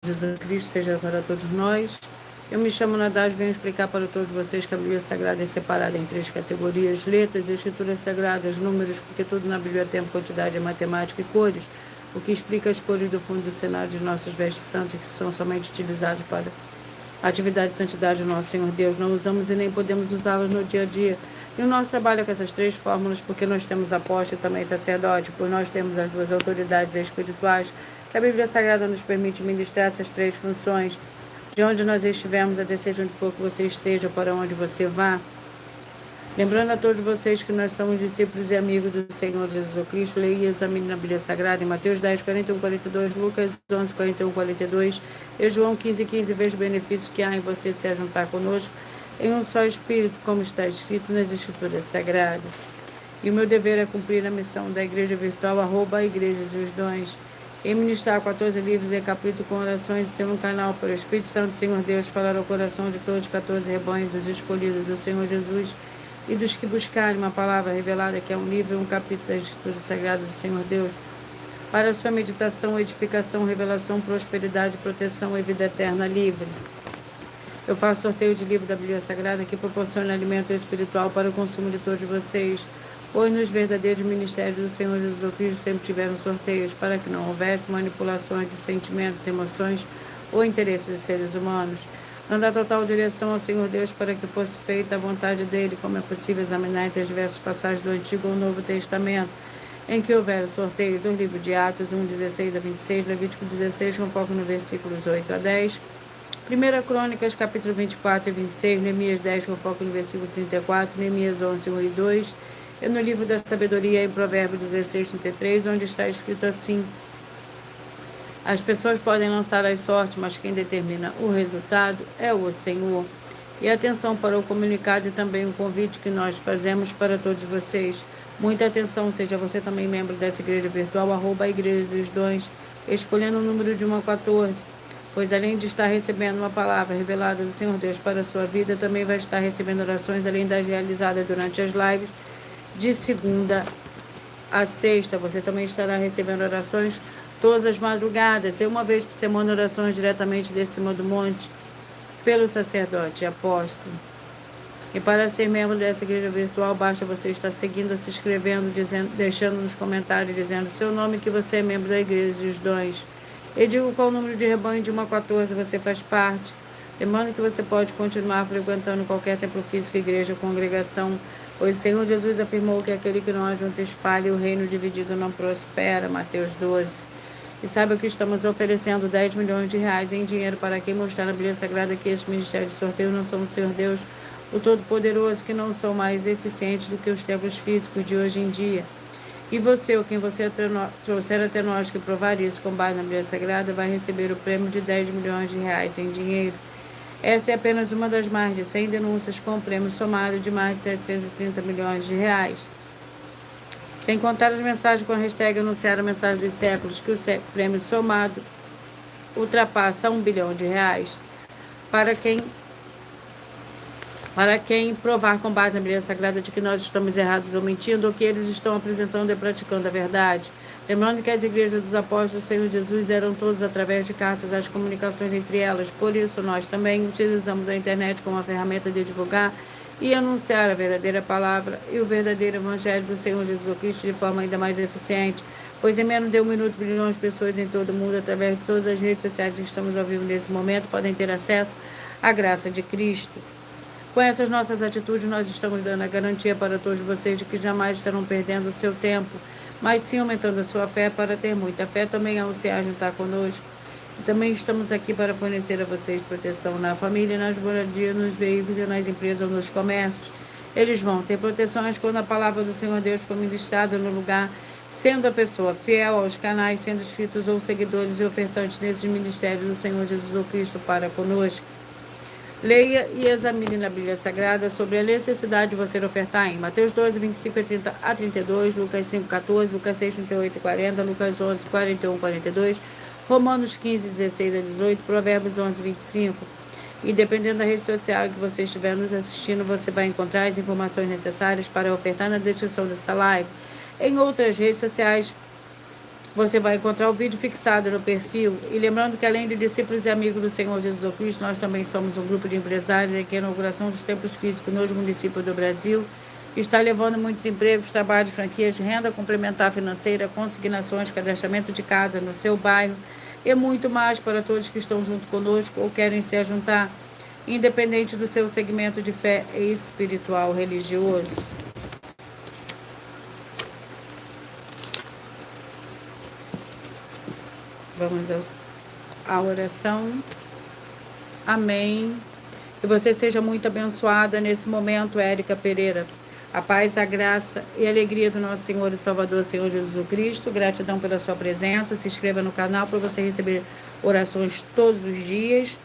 Jesus Cristo seja para todos nós. Eu me chamo Nadaz, venho explicar para todos vocês que a Bíblia Sagrada é separada em 3 categorias: letras, escrituras sagradas, números, porque tudo na Bíblia tem quantidade, é matemática, e cores, o que explica as cores do fundo do cenário de nossas vestes santas, que são somente utilizadas para a atividade de santidade do nosso Senhor Deus. Não usamos e nem podemos usá-las no dia a dia. E o nosso trabalho é com essas 3 fórmulas, porque nós temos apóstolo e também sacerdote, por nós temos as 2 autoridades espirituais, que a Bíblia Sagrada nos permite ministrar essas 3 funções. De onde nós estivermos, até seja onde for que você esteja, para onde você vá. Lembrando a todos vocês que nós somos discípulos e amigos do Senhor Jesus Cristo. Leia e examine na Bíblia Sagrada em Mateus 10, 41, 42, Lucas 11, 41, 42 e João 15, 15. Veja os benefícios que há em você se juntar conosco em um só Espírito, como está escrito nas Escrituras Sagradas. E o meu dever é cumprir a missão da Igreja Virtual, @Igrejas e os Dons, e ministrar 14 livros e capítulos com orações de ser um canal para o Espírito Santo do Senhor Deus falar ao coração de todos os 14 rebanhos dos escolhidos do Senhor Jesus e dos que buscarem uma palavra revelada, que é um livro e um capítulo da Escritura Sagrada do Senhor Deus, para a sua meditação, edificação, revelação, prosperidade, proteção e vida eterna livre. Eu faço sorteio de livro da Bíblia Sagrada que proporciona alimento espiritual para o consumo de todos vocês, pois nos verdadeiros ministérios do Senhor Jesus Cristo sempre tiveram sorteios, para que não houvesse manipulações de sentimentos, emoções ou interesses dos seres humanos, dando a total direção ao Senhor Deus para que fosse feita a vontade dele, como é possível examinar entre as diversas passagens do Antigo ou Novo Testamento, em que houver sorteios, o livro de Atos 1, 16 a 26, Levítico 16, com foco no versículos 8 a 10, 1 Crônicas, capítulo 24 e 26, Neemias 10, com foco no versículo 34, Neemias 11, 1 e 2, e no livro da sabedoria, em Provérbios 16, 33, onde está escrito assim: as pessoas podem lançar as sortes, mas quem determina o resultado é o Senhor. E atenção para o comunicado e também o convite que nós fazemos para todos vocês. Muita atenção, seja você também membro dessa igreja virtual, @Igrejas e os Dons, escolhendo o número de 1 a 14, pois além de estar recebendo uma palavra revelada do Senhor Deus para a sua vida, também vai estar recebendo orações, além das realizadas durante as lives, de segunda a sexta. Você também estará recebendo orações todas as madrugadas, e uma vez por semana orações diretamente de cima do monte, pelo sacerdote e apóstolo. E para ser membro dessa igreja virtual, basta você estar seguindo, se inscrevendo, deixando nos comentários, dizendo seu nome, que você é membro da Igreja e os Dons. E digo qual número de rebanho de 1 a 14 você faz parte. Lembrando que você pode continuar frequentando qualquer templo físico, igreja ou congregação, pois o Senhor Jesus afirmou que aquele que não ajunta espalha, e o reino dividido não prospera. Mateus 12. E saiba que estamos oferecendo 10 milhões de reais em dinheiro para quem mostrar na Bíblia Sagrada que esses ministérios de sorteio não são do Senhor Deus, o Todo-Poderoso, que não são mais eficientes do que os templos físicos de hoje em dia. E você, ou quem você trouxer até nós que provar isso com base na Bíblia Sagrada, vai receber o prêmio de 10 milhões de reais em dinheiro. Essa é apenas uma das mais de 100 denúncias com um prêmio somado de mais de 730 milhões de reais. Sem contar as mensagens com a hashtag anunciar a mensagem dos séculos, que o prêmio somado ultrapassa 1 bilhão de reais. Para quem provar com base na Bíblia Sagrada de que nós estamos errados ou mentindo, ou que eles estão apresentando e praticando a verdade. Lembrando que as igrejas dos apóstolos do Senhor Jesus eram todas através de cartas, as comunicações entre elas. Por isso, nós também utilizamos a internet como uma ferramenta de divulgar e anunciar a verdadeira palavra e o verdadeiro evangelho do Senhor Jesus Cristo de forma ainda mais eficiente, pois em menos de 1 minuto, bilhões de pessoas em todo o mundo, através de todas as redes sociais que estamos ao vivo nesse momento, podem ter acesso à graça de Cristo. Com essas nossas atitudes, nós estamos dando a garantia para todos vocês de que jamais estarão perdendo o seu tempo, mas sim aumentando a sua fé para ter muita fé também ao se juntar conosco. E também estamos aqui para fornecer a vocês proteção na família, nas moradias, nos veículos e nas empresas ou nos comércios. Eles vão ter proteções quando a palavra do Senhor Deus for ministrada no lugar, sendo a pessoa fiel aos canais, sendo inscritos ou seguidores e ofertantes nesses ministérios do Senhor Jesus Cristo para conosco. Leia e examine na Bíblia Sagrada sobre a necessidade de você ofertar em Mateus 12, 25 a 32, Lucas 5, 14, Lucas 6, 38 e 40, Lucas 11, 41 e 42, Romanos 15, 16 a 18, Provérbios 11, 25. E dependendo da rede social que você estiver nos assistindo, você vai encontrar as informações necessárias para ofertar na descrição dessa live. Em outras redes sociais, Você vai encontrar o vídeo fixado no perfil. E lembrando que, além de discípulos e amigos do Senhor Jesus Cristo, nós também somos um grupo de empresários em que a inauguração dos templos físicos nos municípios do Brasil está levando muitos empregos, trabalho de franquias, renda complementar financeira, consignações, cadastramento de casa no seu bairro e muito mais para todos que estão junto conosco ou querem se juntar, independente do seu segmento de fé espiritual religioso. Vamos à oração. Amém. Que você seja muito abençoada nesse momento, Érica Pereira. A paz, a graça e a alegria do nosso Senhor e Salvador, Senhor Jesus Cristo. Gratidão pela sua presença. Se inscreva no canal para você receber orações todos os dias.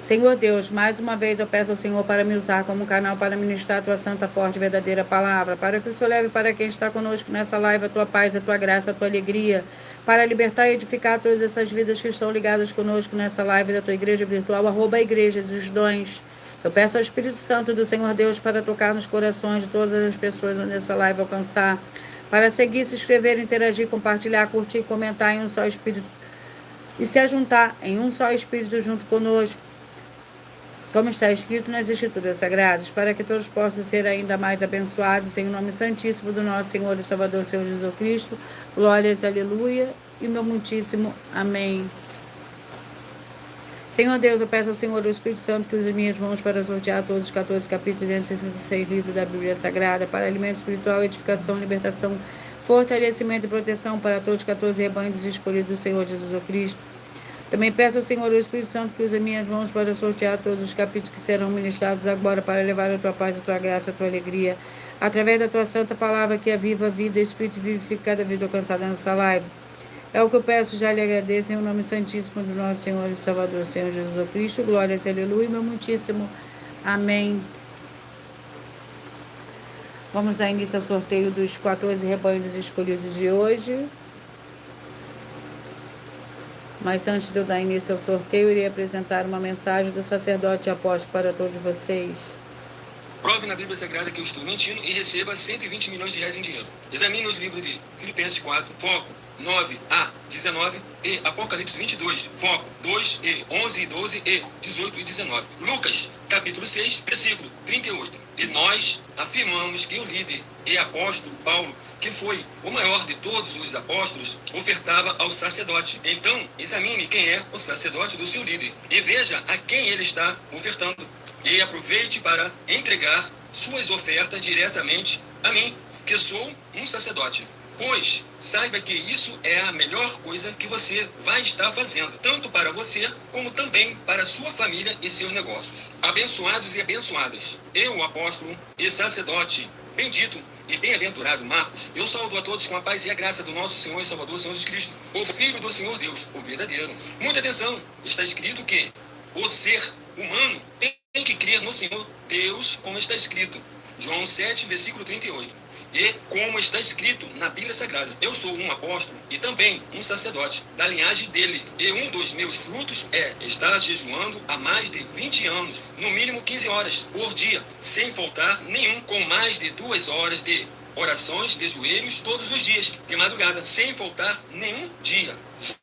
Senhor Deus, mais uma vez eu peço ao Senhor para me usar como canal para ministrar a tua santa, forte e verdadeira palavra, para que o Senhor leve para quem está conosco nessa live a tua paz, a tua graça, a tua alegria, para libertar e edificar todas essas vidas que estão ligadas conosco nessa live da tua igreja virtual, @igrejas e os dons. Eu peço ao Espírito Santo do Senhor Deus para tocar nos corações de todas as pessoas nessa live alcançar, para seguir, se inscrever, interagir, compartilhar, curtir, comentar em um só Espírito e se ajuntar em um só Espírito junto conosco, como está escrito nas Escrituras Sagradas, para que todos possam ser ainda mais abençoados, em nome santíssimo do nosso Senhor e Salvador, Senhor Jesus Cristo. Glórias, aleluia, e meu muitíssimo amém. Senhor Deus, eu peço ao Senhor, o Espírito Santo, que use minhas mãos para sortear todos os 14 capítulos e 66 livros da Bíblia Sagrada, para alimento espiritual, edificação, libertação, fortalecimento e proteção para todos os 14 rebanhos escolhidos do Senhor Jesus Cristo. Também peço ao Senhor, o Espírito Santo, que use minhas mãos para sortear todos os capítulos que serão ministrados agora, para levar a tua paz, a tua graça, a tua alegria, através da tua santa palavra, que é viva, vida, Espírito vivifica cada vida alcançada nessa live. É o que eu peço, já lhe agradeço, em o nome santíssimo do nosso Senhor e Salvador, Senhor Jesus Cristo. Glórias, aleluia, meu muitíssimo amém. Vamos dar início ao sorteio dos 14 rebanhos escolhidos de hoje. Mas antes de eu dar início ao sorteio, eu irei apresentar uma mensagem do sacerdote e apóstolo para todos vocês. Prove na Bíblia Sagrada que eu estou mentindo e receba 120 milhões de reais em dinheiro. Examine os livros de Filipenses 4, foco 9 a 19 e Apocalipse 22, foco 2 e 11 e 12 e 18 e 19. Lucas, capítulo 6, versículo 38. E nós afirmamos que o líder e apóstolo Paulo, que foi o maior de todos os apóstolos, ofertava ao sacerdote. Então, examine quem é o sacerdote do seu líder e veja a quem ele está ofertando. E aproveite para entregar suas ofertas diretamente a mim, que sou um sacerdote. Pois saiba que isso é a melhor coisa que você vai estar fazendo, tanto para você como também para sua família e seus negócios. Abençoados e abençoadas, eu, o apóstolo e sacerdote bendito e bem-aventurado Marcos, eu saúdo a todos com a paz e a graça do nosso Senhor e Salvador, Senhor Jesus Cristo, o Filho do Senhor Deus, o verdadeiro. Muita atenção, está escrito que o ser humano tem que crer no Senhor Deus, como está escrito. João 7, versículo 38. E como está escrito na Bíblia Sagrada, eu sou um apóstolo e também um sacerdote da linhagem dele. E um dos meus frutos é estar jejuando há mais de 20 anos, no mínimo 15 horas por dia, sem faltar nenhum, com mais de 2 horas de orações de joelhos todos os dias, de madrugada, sem faltar nenhum dia,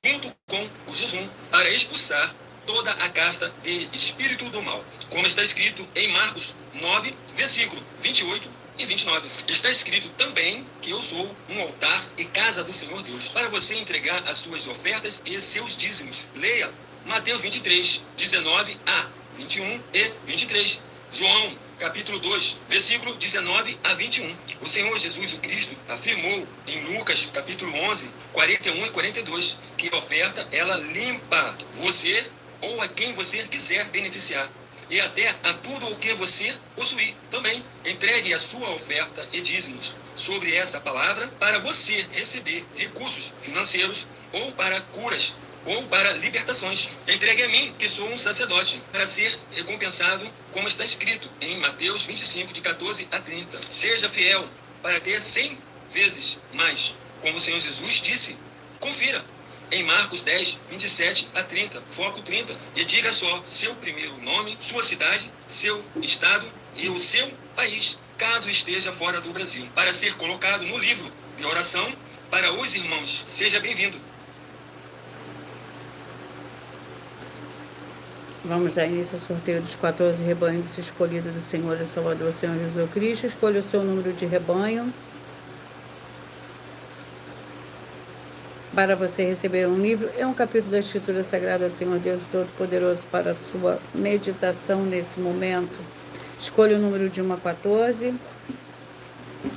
junto com o jejum, para expulsar toda a casta de espírito do mal. Como está escrito em Marcos 9, versículo 28 e 29. Está escrito também que eu sou um altar e casa do Senhor Deus, para você entregar as suas ofertas e seus dízimos. Leia Mateus 23, 19 a 21 e 23. João, capítulo 2, versículo 19 a 21. O Senhor Jesus o Cristo afirmou em Lucas, capítulo 11, 41 e 42, que a oferta, ela limpa você ou a quem você quiser beneficiar, e até a tudo o que você possuir. Também entregue a sua oferta e dízimos sobre essa palavra para você receber recursos financeiros, ou para curas, ou para libertações. Entregue a mim, que sou um sacerdote, para ser recompensado, como está escrito em Mateus 25, de 14 a 30. Seja fiel para ter 100 vezes mais, como o Senhor Jesus disse. Confira em Marcos 10, 27 a 30, foco 30, e diga só seu primeiro nome, sua cidade, seu estado e o seu país, caso esteja fora do Brasil, para ser colocado no livro e oração para os irmãos. Seja bem-vindo. Vamos dar início ao sorteio dos 14 rebanhos escolhidos do Senhor e Salvador, Senhor Jesus Cristo. Escolha o seu número de rebanho para você receber um livro e um capítulo da Escritura Sagrada, Senhor Deus Todo-Poderoso, para a sua meditação nesse momento. Escolha o número de 1 a 14.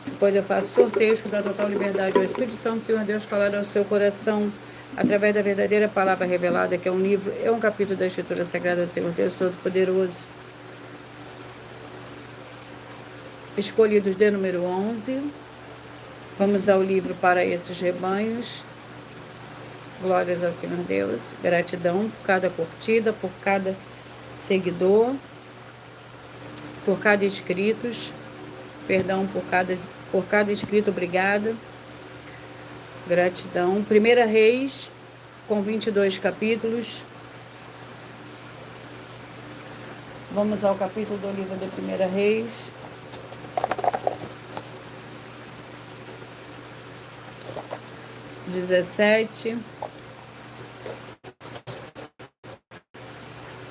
Depois eu faço sorteios com a total liberdade ao Espírito Santo, Senhor Deus, falar ao seu coração através da verdadeira palavra revelada, que é um livro, é um capítulo da Escritura Sagrada, Senhor Deus Todo-Poderoso. Escolhidos de número 11. Vamos ao livro para esses rebanhos. Glórias ao Senhor Deus. Gratidão por cada curtida, por cada seguidor, por cada inscritos. Perdão por cada inscrito. Obrigada. Gratidão. 1 Reis, com 22 capítulos. Vamos ao capítulo do livro de 1 Reis. (17).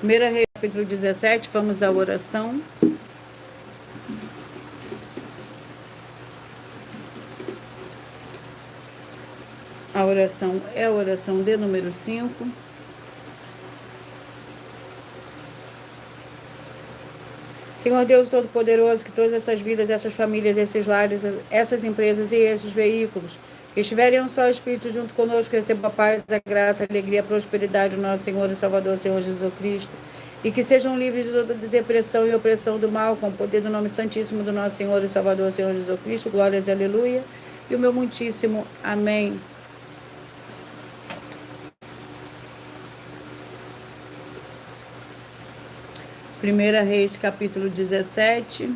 1 Reis, capítulo 17, vamos à oração. A oração é a oração de número 5. Senhor Deus Todo-Poderoso, que todas essas vidas, essas famílias, esses lares, essas empresas e esses veículos que estiverem um só Espírito junto conosco, receba a paz, a graça, a alegria, a prosperidade do nosso Senhor e Salvador, Senhor Jesus Cristo, e que sejam livres de toda depressão e opressão do mal, com o poder do nome santíssimo do nosso Senhor e Salvador, Senhor Jesus Cristo. Glórias e aleluia. E o meu muitíssimo amém. Primeira Reis, capítulo 17.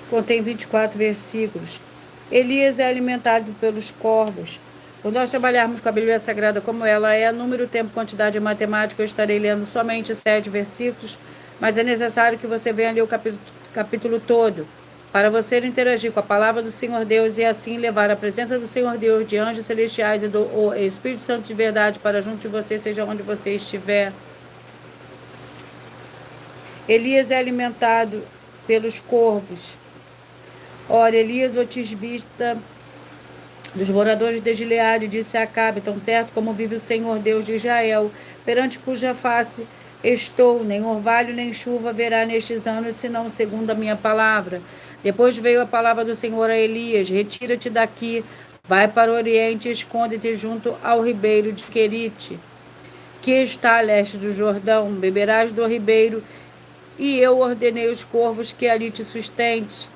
Contém 24 versículos. Elias é alimentado pelos corvos. Quando nós trabalharmos com a Bíblia Sagrada como ela é, número, tempo, quantidade e matemática, eu estarei lendo somente 7 versículos, mas é necessário que você venha ler o capítulo todo, para você interagir com a palavra do Senhor Deus e assim levar a presença do Senhor Deus, de anjos celestiais e do Espírito Santo de verdade para junto de você, seja onde você estiver. Elias é alimentado pelos corvos. Ora, Elias, o tisbita dos moradores de Gileade, disse a Acabe: tão certo como vive o Senhor Deus de Israel, perante cuja face estou, nem orvalho nem chuva haverá nestes anos, senão segundo a minha palavra. Depois veio a palavra do Senhor a Elias: retira-te daqui, vai para o oriente e esconde-te junto ao ribeiro de Querite, que está a leste do Jordão. Beberás do ribeiro, e eu ordenei os corvos que ali te sustentes.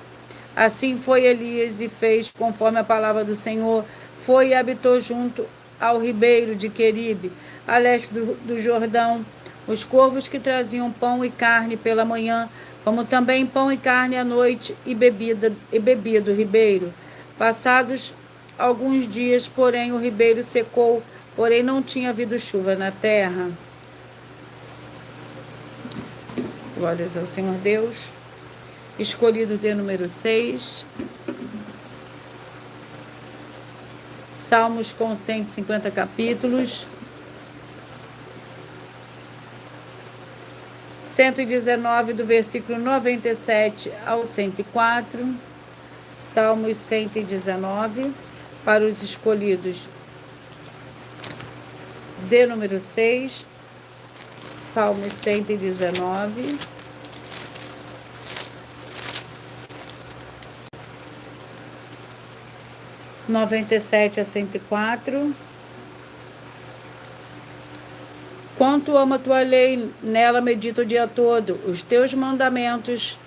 Assim foi Elias e fez conforme a palavra do Senhor. Foi e habitou junto ao ribeiro de Queribe, a leste do Jordão. Os corvos que traziam pão e carne pela manhã, como também pão e carne à noite, e bebia do ribeiro. Passados alguns dias, porém, o ribeiro secou, porém não tinha havido chuva na terra. Glórias ao Senhor Deus. Escolhido de número 6. Salmos com 150 capítulos. 119, do versículo 97 ao 104. Salmos 119, para os escolhidos de número 6. Salmos 119. (97 a 104). Quanto amo a tua lei, nela medito o dia todo. Os teus mandamentos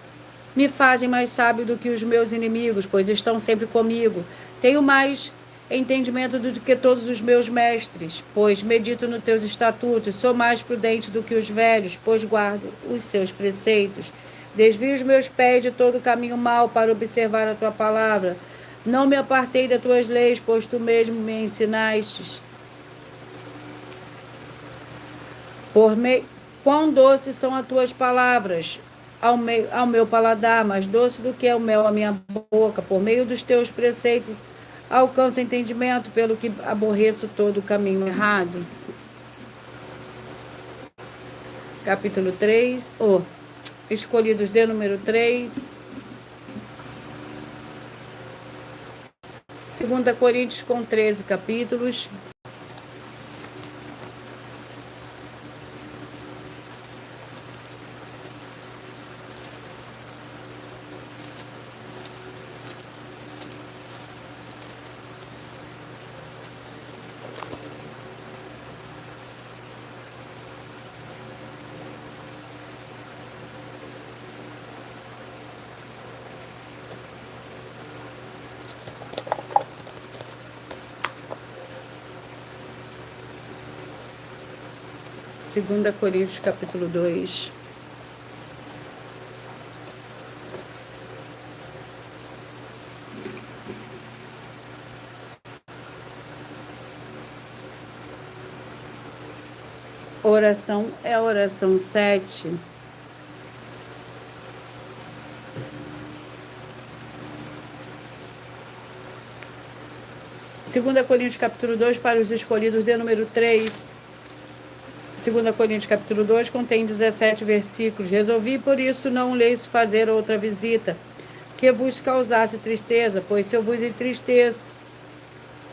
me fazem mais sábio do que os meus inimigos, pois estão sempre comigo. Tenho mais entendimento do que todos os meus mestres, pois medito nos teus estatutos. Sou mais prudente do que os velhos, pois guardo os seus preceitos. Desvio os meus pés de todo caminho mau para observar a tua palavra. Não me apartei das tuas leis, pois tu mesmo me ensinaste. Quão doces são as tuas palavras ao meu paladar, mais doce do que é o mel à minha boca. Por meio dos teus preceitos alcanço entendimento, pelo que aborreço todo o caminho errado. Capítulo 3, escolhidos de número 3. 2 Coríntios com 13 capítulos. Segunda Coríntios capítulo 2. Oração é a oração 7. Segunda Coríntios capítulo 2 para os escolhidos de número 3. 2 Coríntios capítulo 2 contém 17 versículos. Resolvi por isso não lhes fazer outra visita, que vos causasse tristeza, pois se eu vos entristeço,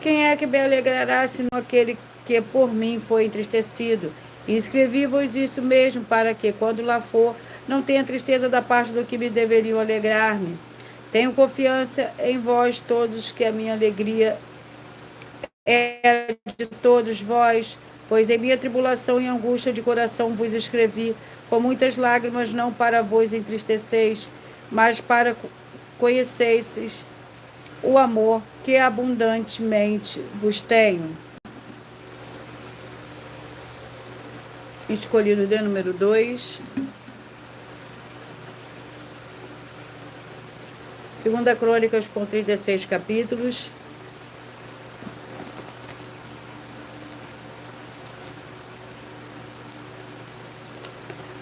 quem é que me alegrará senão aquele que por mim foi entristecido? E escrevi-vos isso mesmo, para que, quando lá for, não tenha tristeza da parte do que me deveriam alegrar-me. Tenho confiança em vós todos, que a minha alegria é de todos vós, pois em minha tribulação e angústia de coração vos escrevi, com muitas lágrimas, não para vos entristeceis, mas para conhecesseis o amor que abundantemente vos tenho. Escolhido de número 2. 2 Crônicas com 36 capítulos.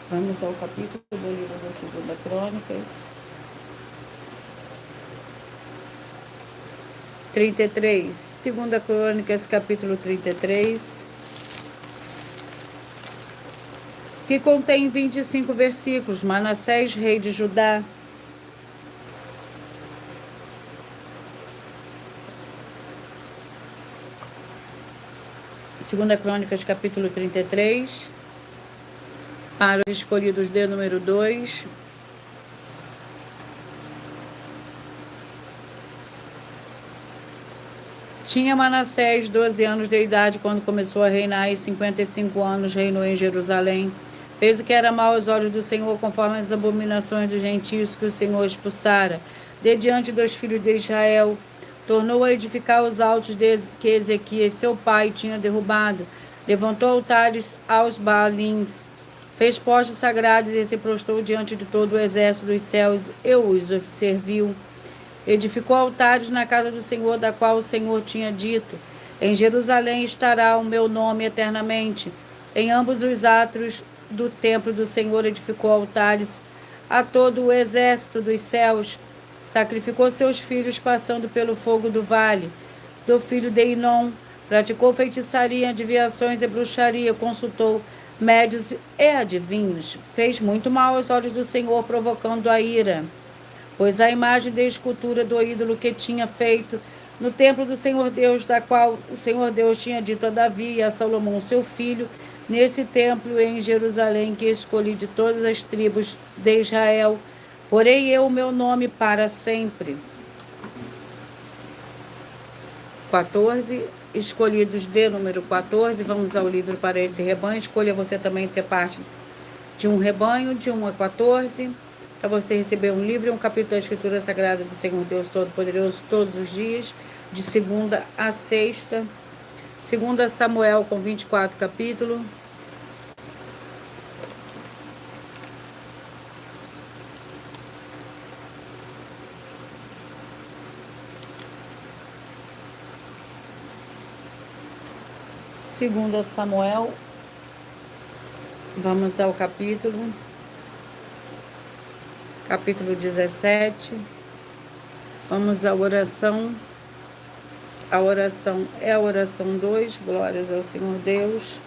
Vamos ao capítulo do livro da 2 Crônicas. 33. 2 Crônicas, capítulo 33. Que contém 25 versículos. Manassés, rei de Judá. Segunda Crônicas, capítulo 33. Para os escolhidos de número 2. Tinha Manassés 12 anos de idade quando começou a reinar, e 55 anos reinou em Jerusalém. Fez o que era mal aos olhos do Senhor, conforme as abominações dos gentios que o Senhor expulsara de diante dos filhos de Israel. Tornou a edificar os altos que Ezequias, seu pai, tinha derrubado. Levantou altares aos Baalins. Fez postes sagrados e se prostrou diante de todo o exército dos céus e os serviu. Edificou altares na casa do Senhor, da qual o Senhor tinha dito: em Jerusalém estará o meu nome eternamente. Em ambos os átrios do templo do Senhor edificou altares a todo o exército dos céus. Sacrificou seus filhos passando pelo fogo do vale. Do filho de Inom, praticou feitiçaria, adivinhações e bruxaria, consultou médios e adivinhos. Fez muito mal aos olhos do Senhor, provocando a ira. Pois a imagem de escultura do ídolo que tinha feito no templo do Senhor Deus, da qual o Senhor Deus tinha dito a Davi e a Salomão, seu filho, nesse templo em Jerusalém, que escolhi de todas as tribos de Israel, porei eu o meu nome para sempre. 14, escolhidos de número 14, vamos ao livro para esse rebanho. Escolha você também ser parte de um rebanho, de 1 a 14, para você receber um livro e um capítulo da Escritura Sagrada do Senhor Deus Todo-Poderoso todos os dias, de segunda a sexta. 2 Samuel com 24 capítulos. Segundo Samuel, vamos ao capítulo 17. Vamos à oração. A oração é a oração 2, glórias ao Senhor Deus.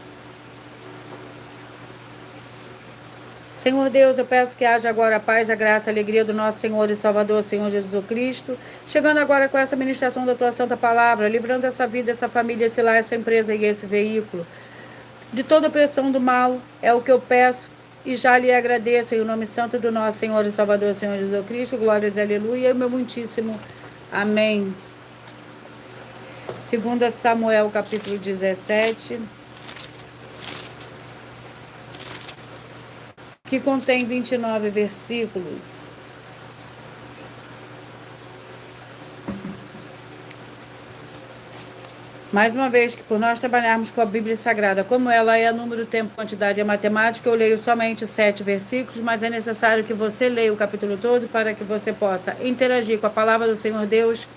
Senhor Deus, eu peço que haja agora a paz, a graça, a alegria do nosso Senhor e Salvador, Senhor Jesus Cristo. Chegando agora com essa ministração da Tua Santa Palavra, livrando essa vida, essa família, esse lar, essa empresa e esse veículo de toda opressão do mal, é o que eu peço e já lhe agradeço em nome santo do nosso Senhor e Salvador, Senhor Jesus Cristo. Glórias e aleluia, meu muitíssimo amém. Segundo Samuel, capítulo 17. Que contém 29 versículos. Mais uma vez, que por nós trabalharmos com a Bíblia Sagrada, como ela é número, tempo, quantidade e matemática, eu leio somente 7 versículos, mas é necessário que você leia o capítulo todo para que você possa interagir com a palavra do Senhor Deus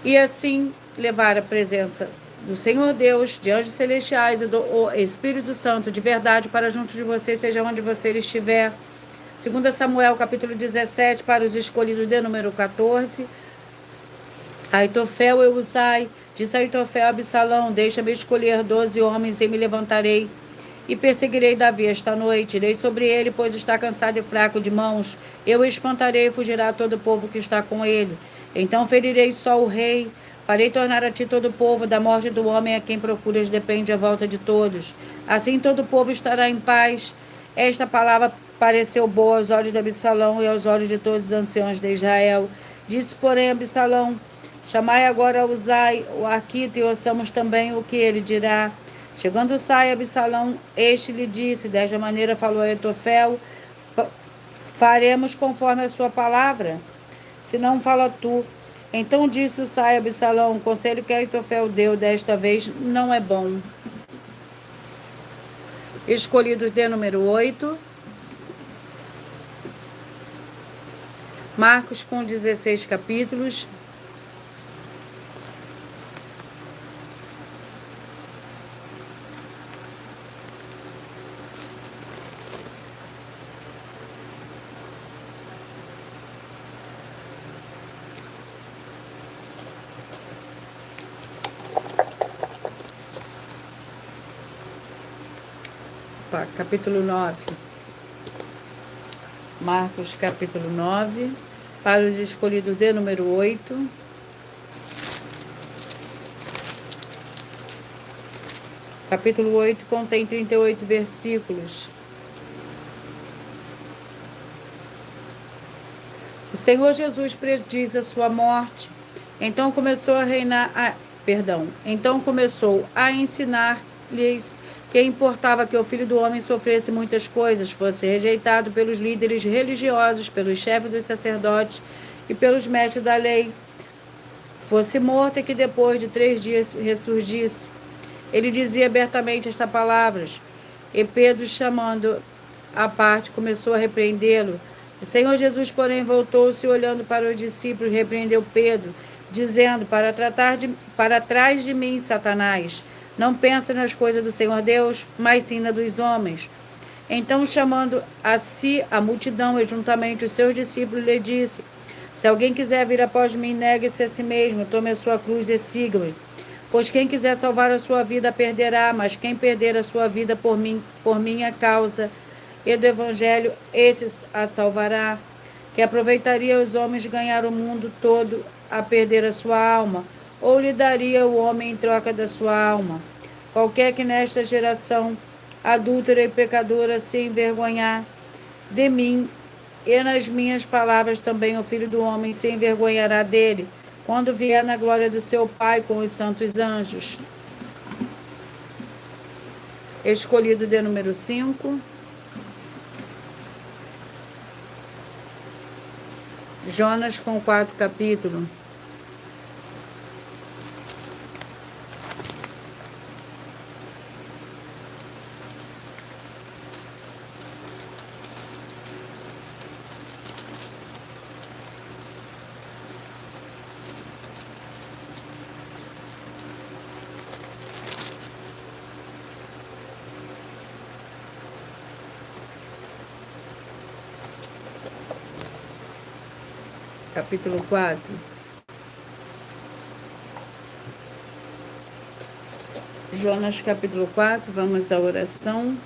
e assim levar a presença do Senhor Deus, de anjos celestiais e do Espírito Santo de verdade para junto de você, seja onde você estiver. 2 Samuel, capítulo 17, para os escolhidos de número 14. Aitofel e Uzai, disse Aitofel a Absalão: deixa-me escolher 12 homens e me levantarei e perseguirei Davi esta noite. Irei sobre ele, pois está cansado e fraco de mãos. Eu o espantarei e fugirá todo o povo que está com ele. Então ferirei só o rei. Farei tornar a ti todo o povo, da morte do homem a quem procuras depende a volta de todos. Assim todo o povo estará em paz. Esta palavra pareceu boa aos olhos de Absalão e aos olhos de todos os anciãos de Israel. Disse, porém, Absalão: chamai agora Uzai, o arquito, e ouçamos também o que ele dirá. Chegando Uzai a Absalão, este lhe disse: desta maneira falou Aitofel: faremos conforme a sua palavra, se não fala tu. Então disse Uzai a Absalão: o conselho que Aitofel deu desta vez não é bom. Escolhidos de número 8. Marcos com 16 capítulos. Capítulo 9. Marcos, capítulo 9, para os escolhidos de número 8. Capítulo 8 contém 38 versículos. O Senhor Jesus prediz a sua morte. Então começou a ensinar-lhes que importava que o Filho do Homem sofresse muitas coisas, fosse rejeitado pelos líderes religiosos, pelos chefes dos sacerdotes e pelos mestres da lei, fosse morto e que depois de 3 dias ressurgisse. Ele dizia abertamente estas palavras, e Pedro, chamando à parte, começou a repreendê-lo. O Senhor Jesus, porém, voltou-se e, olhando para os discípulos, repreendeu Pedro, dizendo: para trás de mim, Satanás. Não pensa nas coisas do Senhor Deus, mas sim na dos homens. Então, chamando a si a multidão e juntamente os seus discípulos, lhe disse: se alguém quiser vir após mim, negue-se a si mesmo, tome a sua cruz e siga-me. Pois quem quiser salvar a sua vida, perderá, mas quem perder a sua vida por minha causa e do Evangelho, esse a salvará. Que aproveitaria os homens ganhar o mundo todo a perder a sua alma? Ou lhe daria o homem em troca da sua alma? Qualquer que nesta geração adúltera e pecadora se envergonhar de mim e nas minhas palavras, também o Filho do Homem se envergonhará dele, quando vier na glória do seu Pai com os santos anjos. Escolhido de número 5. Jonas com 4 capítulos. capítulo 4. Jonas, capítulo 4, vamos à oração.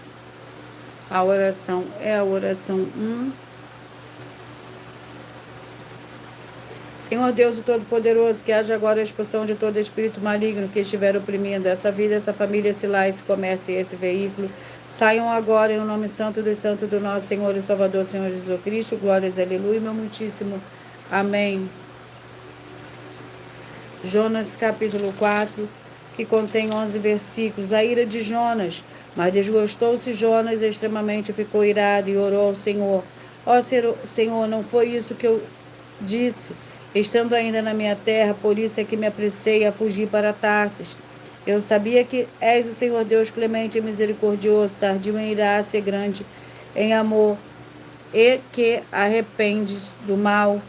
A oração é a oração 1. Senhor Deus, o Todo-Poderoso, que haja agora a expulsão de todo espírito maligno que estiver oprimindo essa vida, essa família, esse lar, esse comércio e esse veículo. Saiam agora em nome santo dos santos do nosso Senhor e Salvador, Senhor Jesus Cristo. Glórias, aleluia, meu muitíssimo. Amém. Jonas, capítulo 4, que contém 11 versículos. A ira de Jonas. Mas desgostou-se Jonas extremamente, ficou irado e orou ao Senhor. Ó Senhor, não foi isso que eu disse, estando ainda na minha terra, por isso é que me apressei a fugir para Tarsis. Eu sabia que és o Senhor Deus clemente e misericordioso, tardio em irar-se, grande em amor, e que arrependes do mal.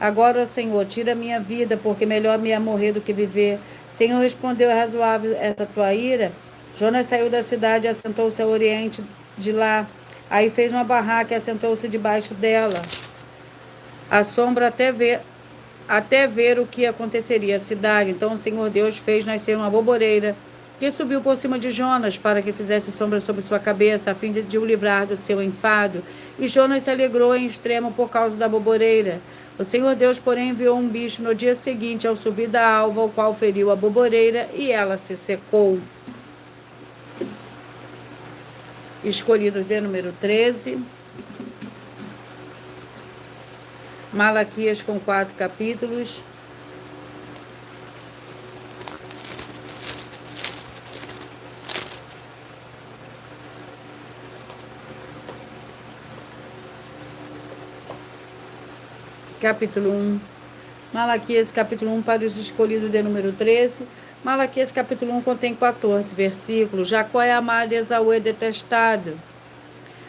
Agora, ó Senhor, tira minha vida, porque melhor me é morrer do que viver. Senhor, respondeu, é razoável essa tua ira? Jonas saiu da cidade e assentou-se ao oriente de lá. Aí fez uma barraca e assentou-se debaixo dela, à sombra até ver o que aconteceria à cidade. Então o Senhor Deus fez nascer uma boboreira que subiu por cima de Jonas para que fizesse sombra sobre sua cabeça, a fim de o livrar do seu enfado. E Jonas se alegrou em extremo por causa da boboreira. O Senhor Deus, porém, enviou um bicho no dia seguinte ao subir da alva, o qual feriu a boboreira e ela se secou. Escolhidos de número 13. Malaquias com 4 capítulos. Capítulo 1. Malaquias capítulo 1 para os escolhidos de número 13. Malaquias capítulo 1 contém 14 versículos. Jacó é amado, Esaú é detestado.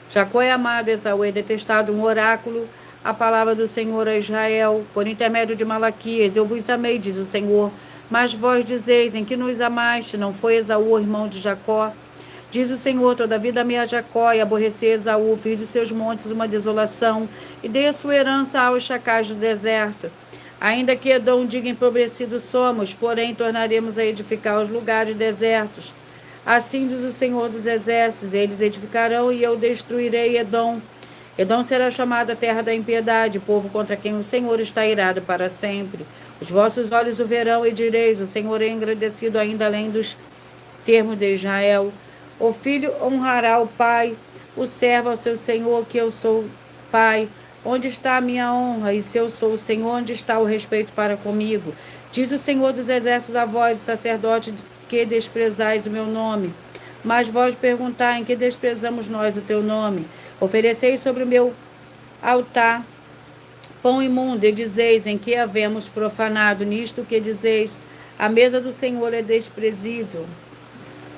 Jacó é amado, Esaú é detestado. Um oráculo, a palavra do Senhor a Israel, por intermédio de Malaquias. Eu vos amei, diz o Senhor, mas vós dizeis, em que nos amaste? Não foi Esaú, irmão de Jacó? Diz o Senhor, toda a vida amei a Jacó e aborreci Esaú, fiz dos seus montes uma desolação, e dei a sua herança aos chacais do deserto. Ainda que Edom diga empobrecidos somos, porém tornaremos a edificar os lugares desertos. Assim diz o Senhor dos exércitos, eles edificarão e eu destruirei Edom. Edom será chamada terra da impiedade, povo contra quem o Senhor está irado para sempre. Os vossos olhos o verão e direis, o Senhor é engrandecido ainda além dos termos de Israel. O filho honrará o pai, o servo ao seu senhor, que eu sou pai. Onde está a minha honra? E se eu sou o Senhor, onde está o respeito para comigo? Diz o Senhor dos exércitos a vós, sacerdote, que desprezais o meu nome. Mas vós perguntai, em que desprezamos nós o teu nome? Ofereceis sobre o meu altar pão imundo, e dizeis, em que havemos profanado? Nisto que dizeis, a mesa do Senhor é desprezível.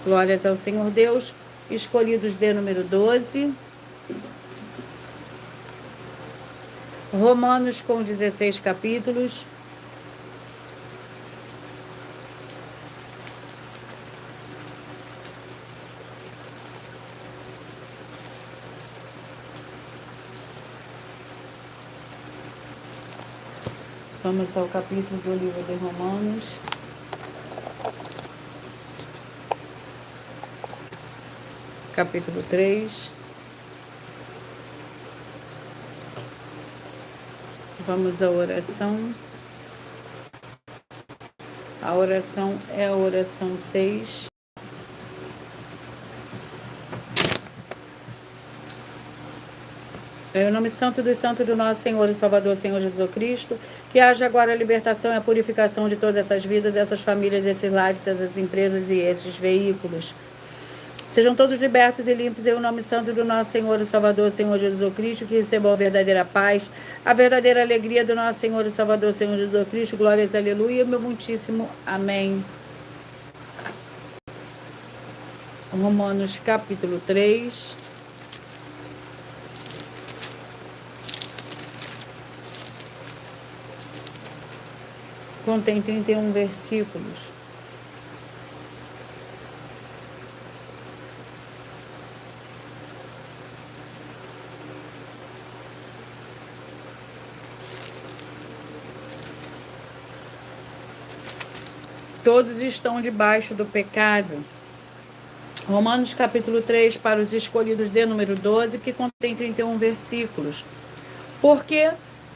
Glórias ao Senhor Deus. Escolhidos de número 12. Romanos com 16 capítulos. Vamos ao capítulo do livro de Romanos. Capítulo 3. Vamos à oração. A oração é a oração 6. Em nome santo dos santos do nosso Senhor e Salvador, Senhor Jesus Cristo, que haja agora a libertação e a purificação de todas essas vidas, essas famílias, esses lares, essas empresas e esses veículos. Sejam todos libertos e limpos em nome santo do nosso Senhor e Salvador, Senhor Jesus Cristo, que recebam a verdadeira paz, a verdadeira alegria do nosso Senhor e Salvador, Senhor Jesus Cristo. Glórias, aleluia, meu muitíssimo amém. Romanos capítulo 3. Contém 31 versículos. todos estão debaixo do pecado. Romanos capítulo 3, para os escolhidos de número 12, que contém 31 versículos. Porque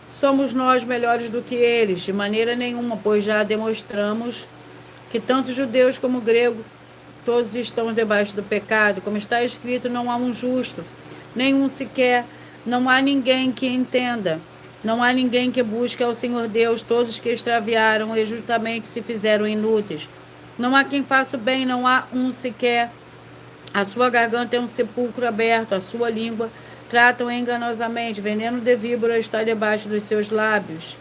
somos nós melhores do que eles? De maneira nenhuma, pois já demonstramos que tanto judeus como gregos, todos estão debaixo do pecado. Como está escrito, não há um justo, nenhum sequer, não há ninguém que entenda, não há ninguém que busque ao Senhor Deus, todos que extraviaram e justamente se fizeram inúteis. Não há quem faça o bem, não há um sequer. A sua garganta é um sepulcro aberto, a sua língua tratam enganosamente, veneno de víbora está debaixo dos seus lábios.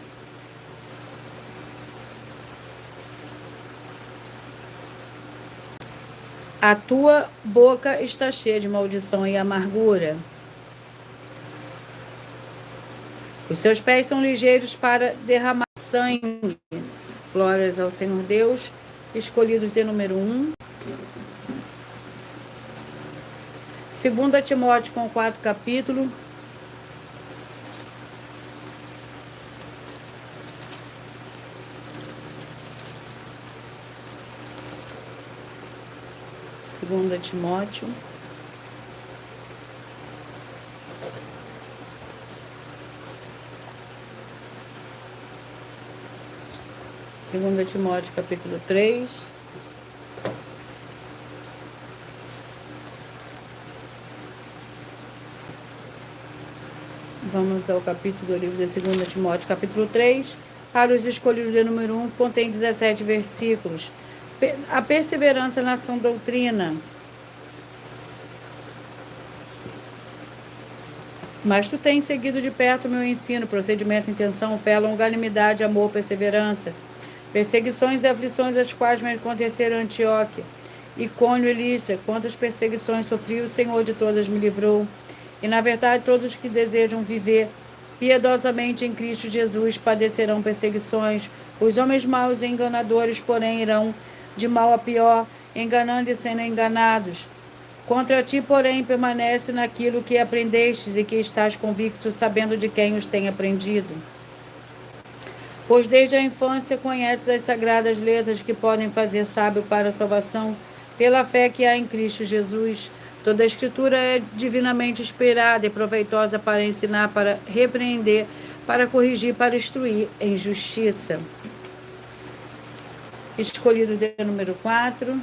A tua boca está cheia de maldição e amargura. Os seus pés são ligeiros para derramar sangue. Glórias ao Senhor Deus. Escolhidos de número 1. 2 Timóteo com 4 capítulo. Segunda Timóteo. Segunda Timóteo capítulo 3. Vamos ao capítulo do livro de 2 Timóteo, capítulo 3, para os escolhidos de número 1, contém 17 versículos. A perseverança na sã doutrina. Mas tu tens seguido de perto o meu ensino, procedimento, intenção, fé, longanimidade, amor, perseverança, perseguições e aflições, as quais me aconteceram em Antioquia, Icônio e Lícia. Quantas perseguições sofri, o Senhor de todas me livrou. E, na verdade, todos que desejam viver piedosamente em Cristo Jesus padecerão perseguições. Os homens maus e enganadores, porém, irão de mal a pior, enganando e sendo enganados. Contra ti, porém, permanece naquilo que aprendestes e que estás convicto, sabendo de quem os tem aprendido. Pois desde a infância conheces as sagradas letras que podem fazer sábio para a salvação, pela fé que há em Cristo Jesus. Toda a Escritura é divinamente inspirada e proveitosa para ensinar, para repreender, para corrigir, para instruir em justiça. Escolhido de número 4.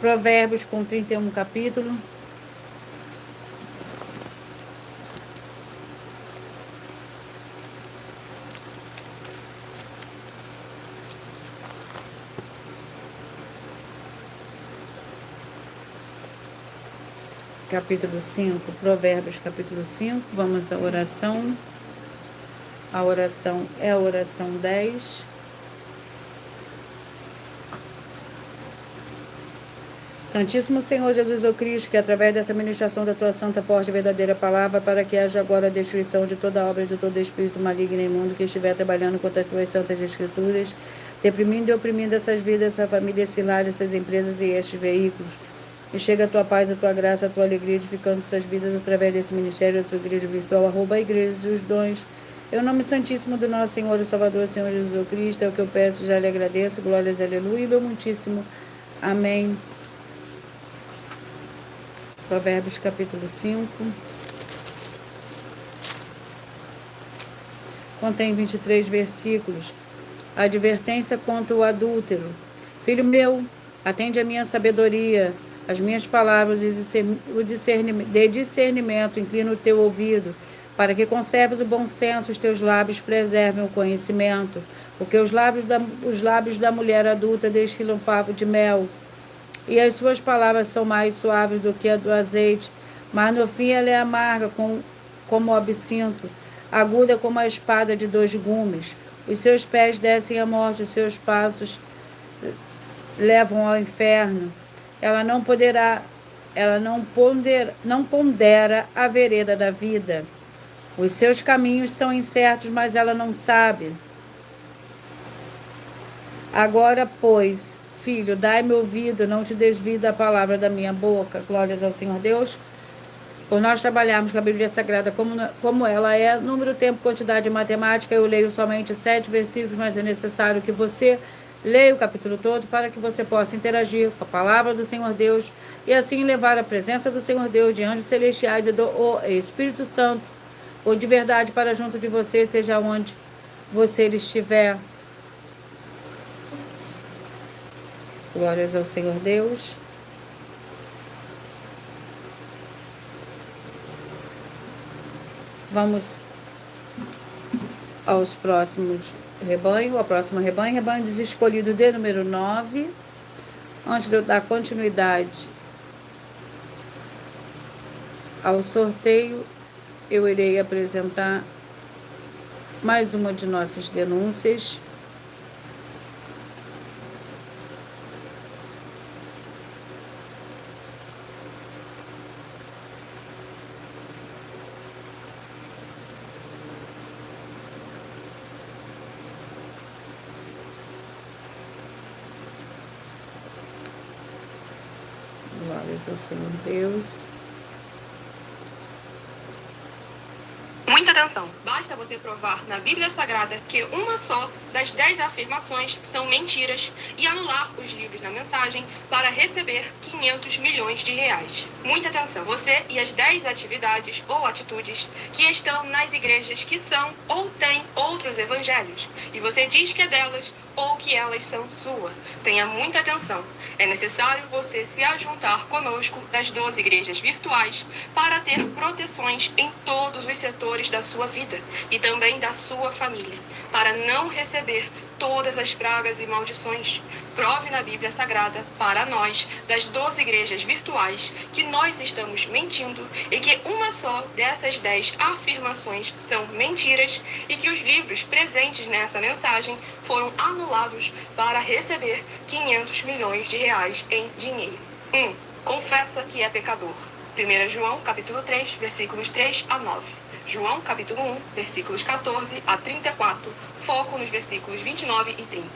Provérbios com 31 capítulo. Capítulo 5, Provérbios capítulo 5, vamos à oração. A oração é a oração 10. Santíssimo Senhor Jesus, ó Cristo, que através dessa ministração da tua santa, forte e verdadeira palavra, para que haja agora a destruição de toda obra, de todo espírito maligno e imundo que estiver trabalhando contra as tuas santas escrituras, deprimindo e oprimindo essas vidas, essa família, esse lar, essas empresas e estes veículos. E chega a tua paz, a tua graça, a tua alegria, edificando essas vidas através desse ministério, da tua igreja virtual, @ igreja e os dons. Em nome santíssimo do nosso Senhor e Salvador, Senhor Jesus Cristo, é o que eu peço, já lhe agradeço. Glórias, aleluia, meu muitíssimo. Amém. Provérbios capítulo 5. Contém 23 versículos. Advertência contra o adúltero. Filho meu, atende a minha sabedoria, as minhas palavras de discernimento, inclina o teu ouvido, para que conserves o bom senso, os teus lábios preservem o conhecimento, porque os lábios da mulher adulta destilam favo de mel, e as suas palavras são mais suaves do que a do azeite, mas no fim ela é amarga como o absinto, aguda como a espada de 2 gumes. Os seus pés descem à morte, os seus passos levam ao inferno. Ela não pondera a vereda da vida. Os seus caminhos são incertos, mas ela não sabe. Agora, pois, filho, dai-me ouvido, não te desvie da palavra da minha boca. Glórias ao Senhor Deus. Por nós trabalharmos com a Bíblia Sagrada como ela é, número, tempo, quantidade e matemática, eu leio somente 7 versículos, mas é necessário que você leia o capítulo todo para que você possa interagir com a palavra do Senhor Deus e assim levar a presença do Senhor Deus, de anjos celestiais e do Espírito Santo, ou de verdade para junto de você, seja onde você estiver. Glórias ao Senhor Deus. Vamos aos próximos rebanho, ao próximo rebanho dos escolhidos de número 9. Antes de eu dar continuidade ao sorteio, eu irei apresentar mais uma de nossas denúncias. Glórias ao Senhor Deus. Muita atenção! Basta você provar na Bíblia Sagrada que uma só das 10 afirmações são mentiras e anular os livros na mensagem para receber 500 milhões de reais. Muita atenção! Você e as 10 atividades ou atitudes que estão nas igrejas que são ou têm outros evangelhos e você diz que é delas ou que elas são sua. Tenha muita atenção. É necessário você se ajuntar conosco das 12 igrejas virtuais para ter proteções em todos os setores da sua vida e também da sua família, para não receber todas as pragas e maldições. Prove na Bíblia Sagrada para nós, das 12 igrejas virtuais, que nós estamos mentindo e que uma só dessas 10 afirmações são mentiras e que os livros presentes nessa mensagem foram anulados para receber 500 milhões de reais em dinheiro. 1. Confessa que é pecador. 1 João, capítulo 3, versículos 3 a 9. João, capítulo 1, versículos 14 a 34, foco nos versículos 29 e 30.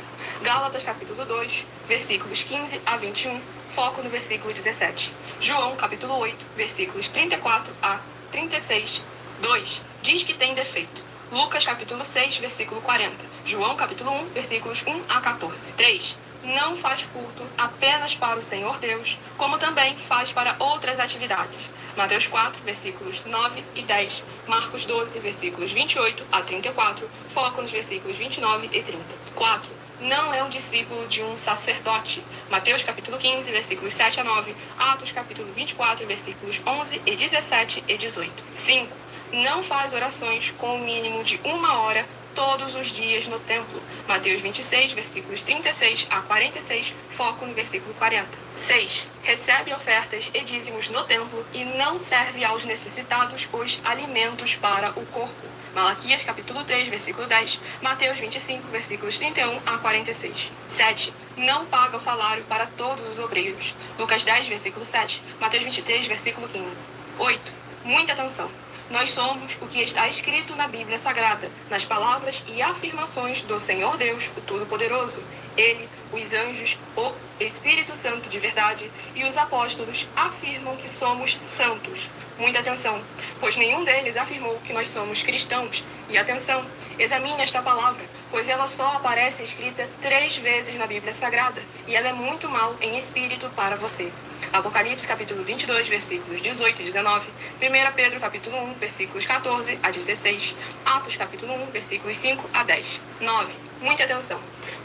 Gálatas, capítulo 2, versículos 15 a 21, foco no versículo 17. João, capítulo 8, versículos 34 a 36, 2. Diz que tem defeito. Lucas, capítulo 6, versículo 40. João, capítulo 1, versículos 1 a 14. 3. Não faz culto apenas para o Senhor Deus, como também faz para outras atividades. Mateus 4, versículos 9 e 10. Marcos 12, versículos 28 a 34. Foco nos versículos 29 e 30. 4. Não é um discípulo de um sacerdote. Mateus capítulo 15, versículos 7 a 9. Atos capítulo 24, versículos 11 e 17 e 18. 5. Não faz orações com o mínimo de 1 hora todos os dias no templo. Mateus 26, versículos 36 a 46, foco no versículo 40. 6. Recebe ofertas e dízimos no templo e não serve aos necessitados os alimentos para o corpo. Malaquias capítulo 3, versículo 10, Mateus 25, versículos 31 a 46. 7. Não paga o salário para todos os obreiros. Lucas 10, versículo 7, Mateus 23, versículo 15. 8. Muita atenção! Nós somos o que está escrito na Bíblia Sagrada, nas palavras e afirmações do Senhor Deus, o Todo-Poderoso. Ele, os anjos, o Espírito Santo de verdade e os apóstolos afirmam que somos santos. Muita atenção, pois nenhum deles afirmou que nós somos cristãos. E atenção, examine esta palavra, pois ela só aparece escrita 3 vezes na Bíblia Sagrada, e ela é muito mal em espírito para você. Apocalipse capítulo 22, versículos 18 e 19, 1 Pedro capítulo 1, versículos 14 a 16, Atos capítulo 1, versículos 5 a 10. 9. Muita atenção!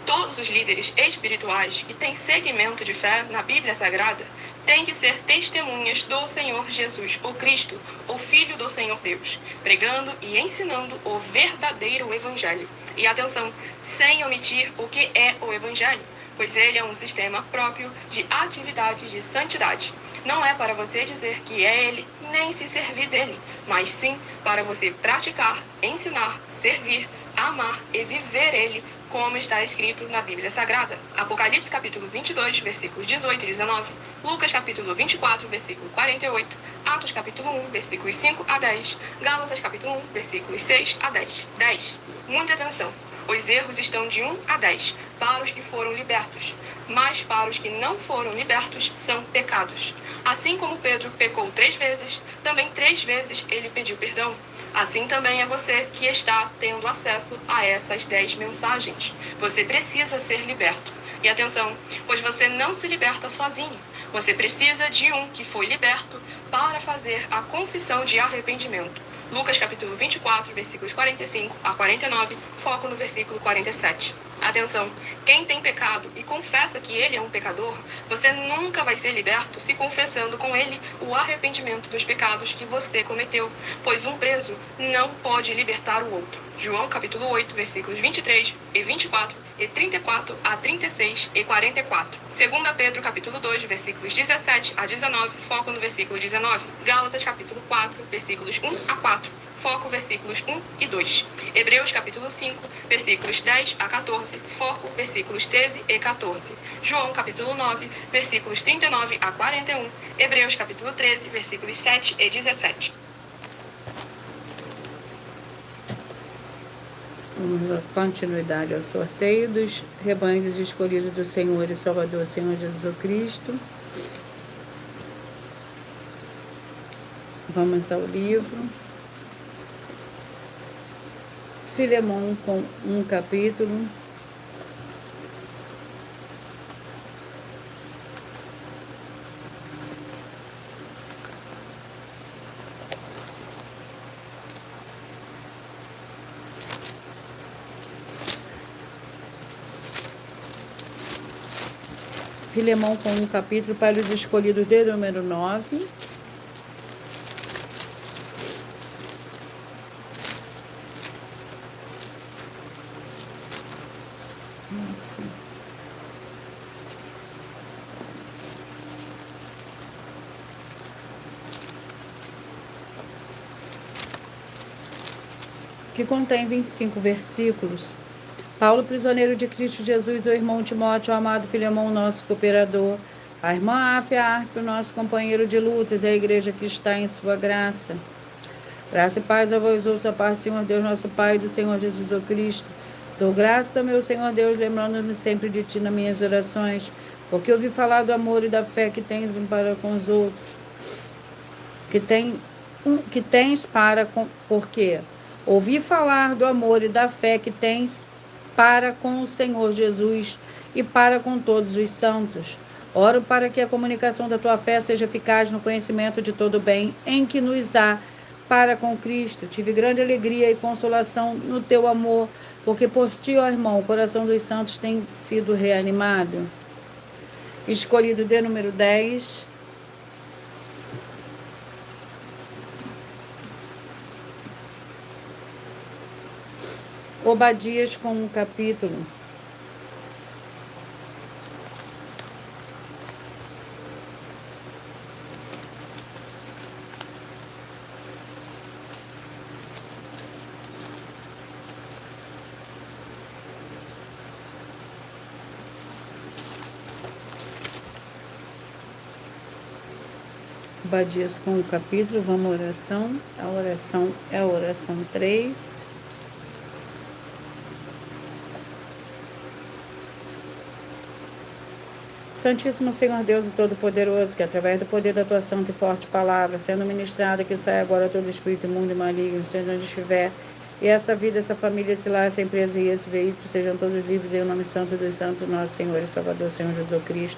Todos os líderes espirituais que têm segmento de fé na Bíblia Sagrada têm que ser testemunhas do Senhor Jesus, o Cristo, o Filho do Senhor Deus, pregando e ensinando o verdadeiro Evangelho. E atenção, sem omitir o que é o Evangelho, pois ele é um sistema próprio de atividades de santidade. Não é para você dizer que é ele, nem se servir dele, mas sim para você praticar, ensinar, servir, amar e viver ele, como está escrito na Bíblia Sagrada. Apocalipse capítulo 22, versículos 18 e 19, Lucas capítulo 24, versículo 48, Atos capítulo 1, versículos 5 a 10, Gálatas capítulo 1, versículos 6 a 10. 10. Muita atenção! Os erros estão de 1 a 10, para os que foram libertos. Mas para os que não foram libertos, são pecados. Assim como Pedro pecou 3 vezes, também 3 vezes ele pediu perdão. Assim também é você que está tendo acesso a essas 10 mensagens. Você precisa ser liberto. E atenção, pois você não se liberta sozinho. Você precisa de um que foi liberto para fazer a confissão de arrependimento. Lucas capítulo 24, versículos 45 a 49, foco no versículo 47. Atenção, quem tem pecado e confessa que ele é um pecador, você nunca vai ser liberto se confessando com ele o arrependimento dos pecados que você cometeu, pois um preso não pode libertar o outro. João capítulo 8, versículos 23 e 24 e 34 a 36 e 44. 2 Pedro capítulo 2, versículos 17 a 19, foco no versículo 19. Gálatas capítulo 4, versículos 1 a 4. Foco versículos 1 e 2. Hebreus capítulo 5, versículos 10 a 14, foco versículos 13 e 14. João capítulo 9, versículos 39 a 41. Hebreus capítulo 13, versículos 7 e 17. Vamos dar continuidade ao sorteio dos rebanhos escolhidos do Senhor e Salvador, Senhor Jesus Cristo. Vamos ao livro. Filemão com um capítulo. Filemão com um capítulo para os escolhidos de número 9. Que contém 25 versículos. Paulo, prisioneiro de Cristo Jesus, o irmão Timóteo, o amado Filemão, nosso cooperador, a irmã Áfia Arpe, o nosso companheiro de lutas, e a igreja que está em sua graça. Graça e paz a vós outros, a parte do Senhor Deus, nosso Pai, e do Senhor Jesus o Cristo. Dou graças ao meu Senhor Deus, lembrando-me sempre de ti nas minhas orações, porque ouvi falar do amor e da fé que tens um para com os outros, porque ouvi falar do amor e da fé que tens para com o Senhor Jesus e para com todos os santos. Oro para que a comunicação da tua fé seja eficaz no conhecimento de todo o bem em que nos há para com Cristo. Tive grande alegria e consolação no teu amor, porque por ti, ó irmão, o coração dos santos tem sido reanimado. Escolhido de número 10. Obadias com um capítulo. Obadias com um capítulo, vamos à oração. A oração é a oração 3. Santíssimo Senhor Deus e Todo-Poderoso, que através do poder da tua santa e forte palavra, sendo ministrada, que saia agora todo espírito imundo e maligno, seja onde estiver, e essa vida, essa família, esse lar, essa empresa e esse veículo sejam todos livres em nome santo dos santos, nosso Senhor e Salvador, Senhor Jesus Cristo.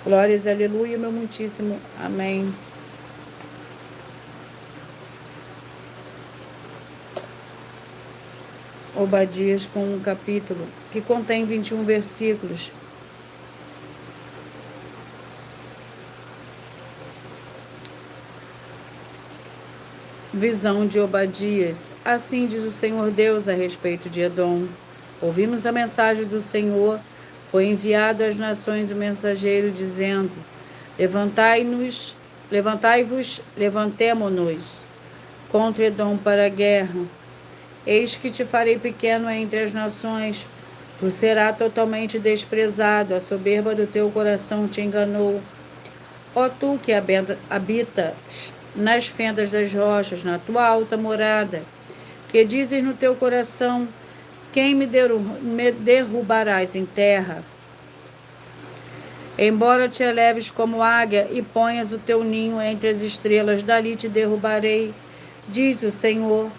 Glórias e aleluia, meu muitíssimo. Amém. Obadias com um capítulo, que contém 21 versículos. Visão de Obadias. Assim diz o Senhor Deus a respeito de Edom. Ouvimos a mensagem do Senhor. Foi enviado às nações o mensageiro, dizendo: Levantai-vos, levantemo-nos contra Edom para a guerra. Eis que te farei pequeno entre as nações. Tu serás totalmente desprezado. A soberba do teu coração te enganou. Ó tu que habitas nas fendas das rochas, na tua alta morada, que dizes no teu coração: quem me derrubarás em terra? Embora te eleves como águia e ponhas o teu ninho entre as estrelas, dali te derrubarei, diz o Senhor.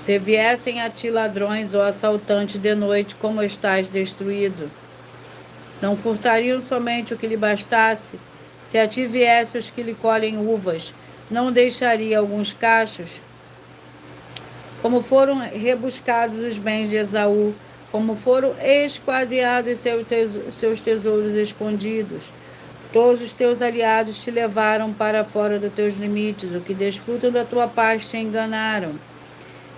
Se viessem a ti ladrões ou assaltantes de noite, como estás destruído? Não furtariam somente o que lhe bastasse? Se a ti viessem os que lhe colhem uvas, não deixaria alguns cachos? Como foram rebuscados os bens de Esaú, como foram esquadreados seus tesouros escondidos. Todos os teus aliados te levaram para fora dos teus limites, o que desfrutam da tua paz te enganaram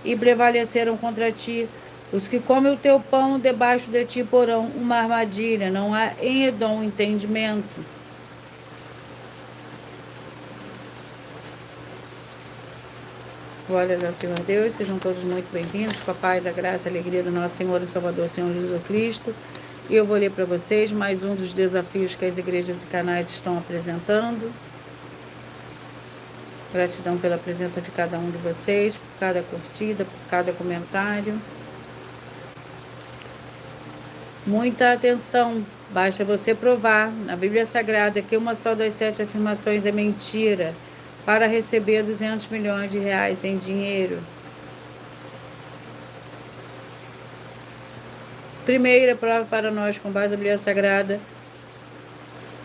e prevaleceram contra ti. Os que comem o teu pão debaixo de ti porão uma armadilha, não há em Edom entendimento. Glórias ao Senhor Deus, sejam todos muito bem-vindos, com a paz, a graça e a alegria do nosso Senhor e Salvador, Senhor Jesus Cristo. E eu vou ler para vocês mais um dos desafios que as igrejas e canais estão apresentando. Gratidão pela presença de cada um de vocês, por cada curtida, por cada comentário. Muita atenção, basta você provar na Bíblia Sagrada que uma só das 7 afirmações é mentira para receber 200 milhões de reais em dinheiro. Primeira prova para nós, com base na Bíblia Sagrada,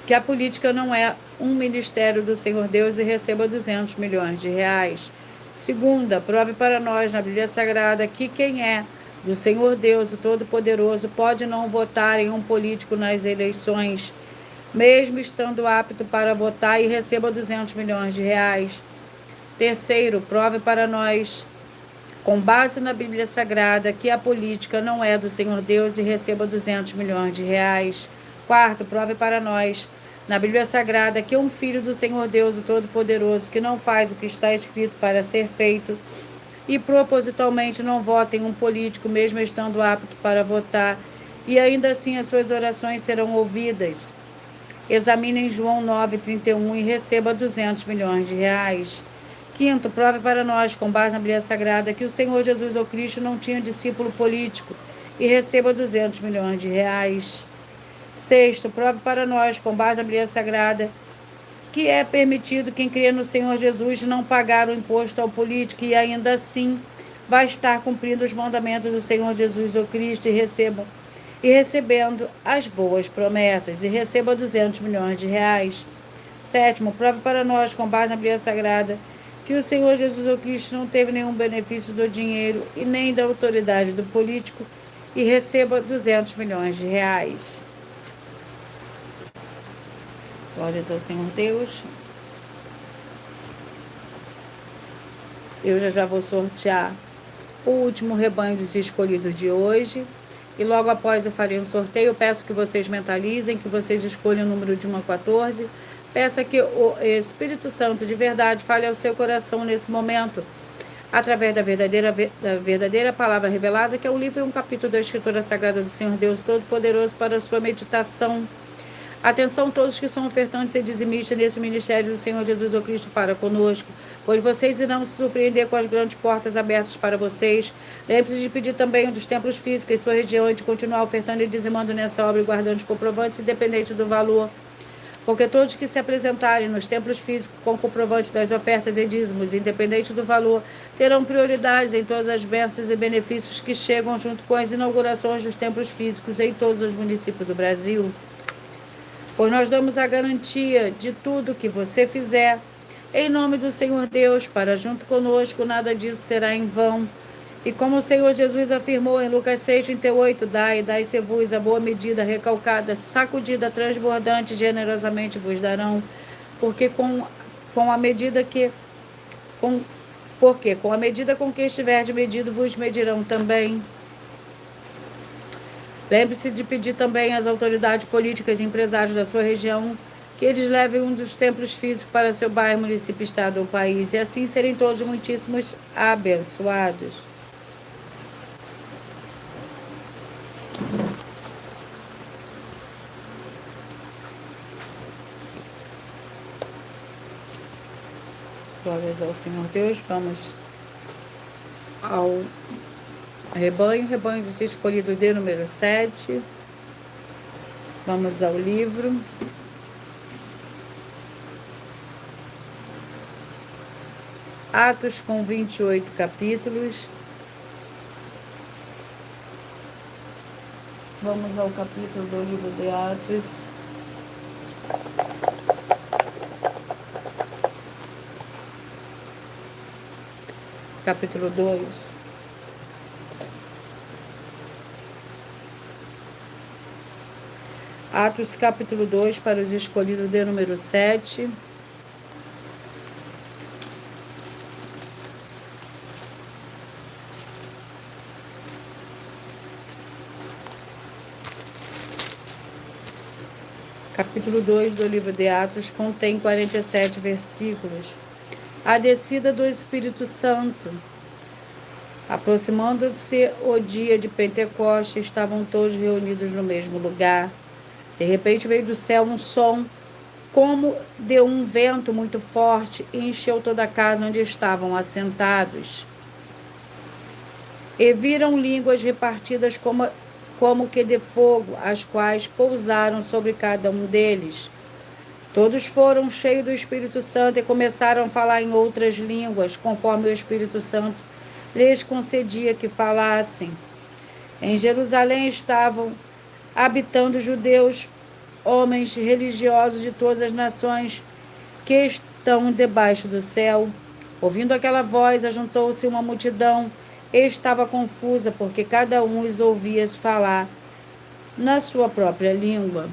que a política não é um ministério do Senhor Deus e receba 200 milhões de reais. Segunda, prove para nós na Bíblia Sagrada que quem é do Senhor Deus, o Todo-Poderoso, pode não votar em um político nas eleições, mesmo estando apto para votar, e receba 200 milhões de reais. Terceiro, prove para nós, com base na Bíblia Sagrada, que a política não é do Senhor Deus e receba 200 milhões de reais. Quarto, prove para nós, na Bíblia Sagrada, que um filho do Senhor Deus, o Todo-Poderoso, que não faz o que está escrito para ser feito e propositalmente não vota em um político, mesmo estando apto para votar, e ainda assim as suas orações serão ouvidas. Examinem João 9:31 e receba 200 milhões de reais. Quinto, prove para nós, com base na Bíblia Sagrada, que o Senhor Jesus ou Cristo não tinha discípulo político e receba 200 milhões de reais. Sexto, prove para nós, com base na Bíblia Sagrada, que é permitido quem crê no Senhor Jesus não pagar o imposto ao político e ainda assim vai estar cumprindo os mandamentos do Senhor Jesus ou Cristo e recebendo as boas promessas e receba 200 milhões de reais. Sétimo, prove para nós, com base na Bíblia Sagrada, que o Senhor Jesus ou Cristo não teve nenhum benefício do dinheiro e nem da autoridade do político e receba 200 milhões de reais. Glórias ao Senhor Deus. Eu já vou sortear o último rebanho dos escolhidos de hoje. E logo após eu farei um sorteio. Eu peço que vocês mentalizem, que vocês escolham o número de 1 a 14. Peça que o Espírito Santo de verdade fale ao seu coração nesse momento, através da verdadeira palavra revelada, que é um livro e um capítulo da Escritura Sagrada do Senhor Deus Todo-Poderoso para a sua meditação. Atenção todos que são ofertantes e dizimistas nesse ministério do Senhor Jesus ou Cristo para conosco, pois vocês irão se surpreender com as grandes portas abertas para vocês. Lembre-se de pedir também dos templos físicos em sua região e de continuar ofertando e dizimando nessa obra e guardando os comprovantes independente do valor. Porque todos que se apresentarem nos templos físicos com comprovante das ofertas e dízimos, independente do valor, terão prioridade em todas as bênçãos e benefícios que chegam junto com as inaugurações dos templos físicos em todos os municípios do Brasil. Pois nós damos a garantia de tudo que você fizer, em nome do Senhor Deus, para junto conosco, nada disso será em vão. E como o Senhor Jesus afirmou em Lucas 6:38, dai-se-vos a boa medida, recalcada, sacudida, transbordante, generosamente vos darão, porque com a medida com que estiverdes medido, vos medirão também. Lembre-se de pedir também às autoridades políticas e empresários da sua região que eles levem um dos templos físicos para seu bairro, município, estado ou país, e assim serem todos muitíssimos abençoados. Glórias ao Senhor Deus. Vamos ao rebanho dos escolhidos de número 7. Vamos ao livro. Atos com 28 capítulos. Vamos ao capítulo do livro de Atos. Capítulo 2. Atos, capítulo 2, para os escolhidos de número 7. Capítulo 2 do livro de Atos contém 47 versículos. A descida do Espírito Santo. Aproximando-se o dia de Pentecostes, estavam todos reunidos no mesmo lugar. De repente veio do céu um som, como de um vento muito forte, e encheu toda a casa onde estavam assentados. E viram línguas repartidas como que de fogo, as quais pousaram sobre cada um deles. Todos foram cheios do Espírito Santo e começaram a falar em outras línguas, conforme o Espírito Santo lhes concedia que falassem. Em Jerusalém estavam habitando judeus, homens religiosos de todas as nações que estão debaixo do céu. Ouvindo aquela voz, ajuntou-se uma multidão e estava confusa, porque cada um os ouvia falar na sua própria língua.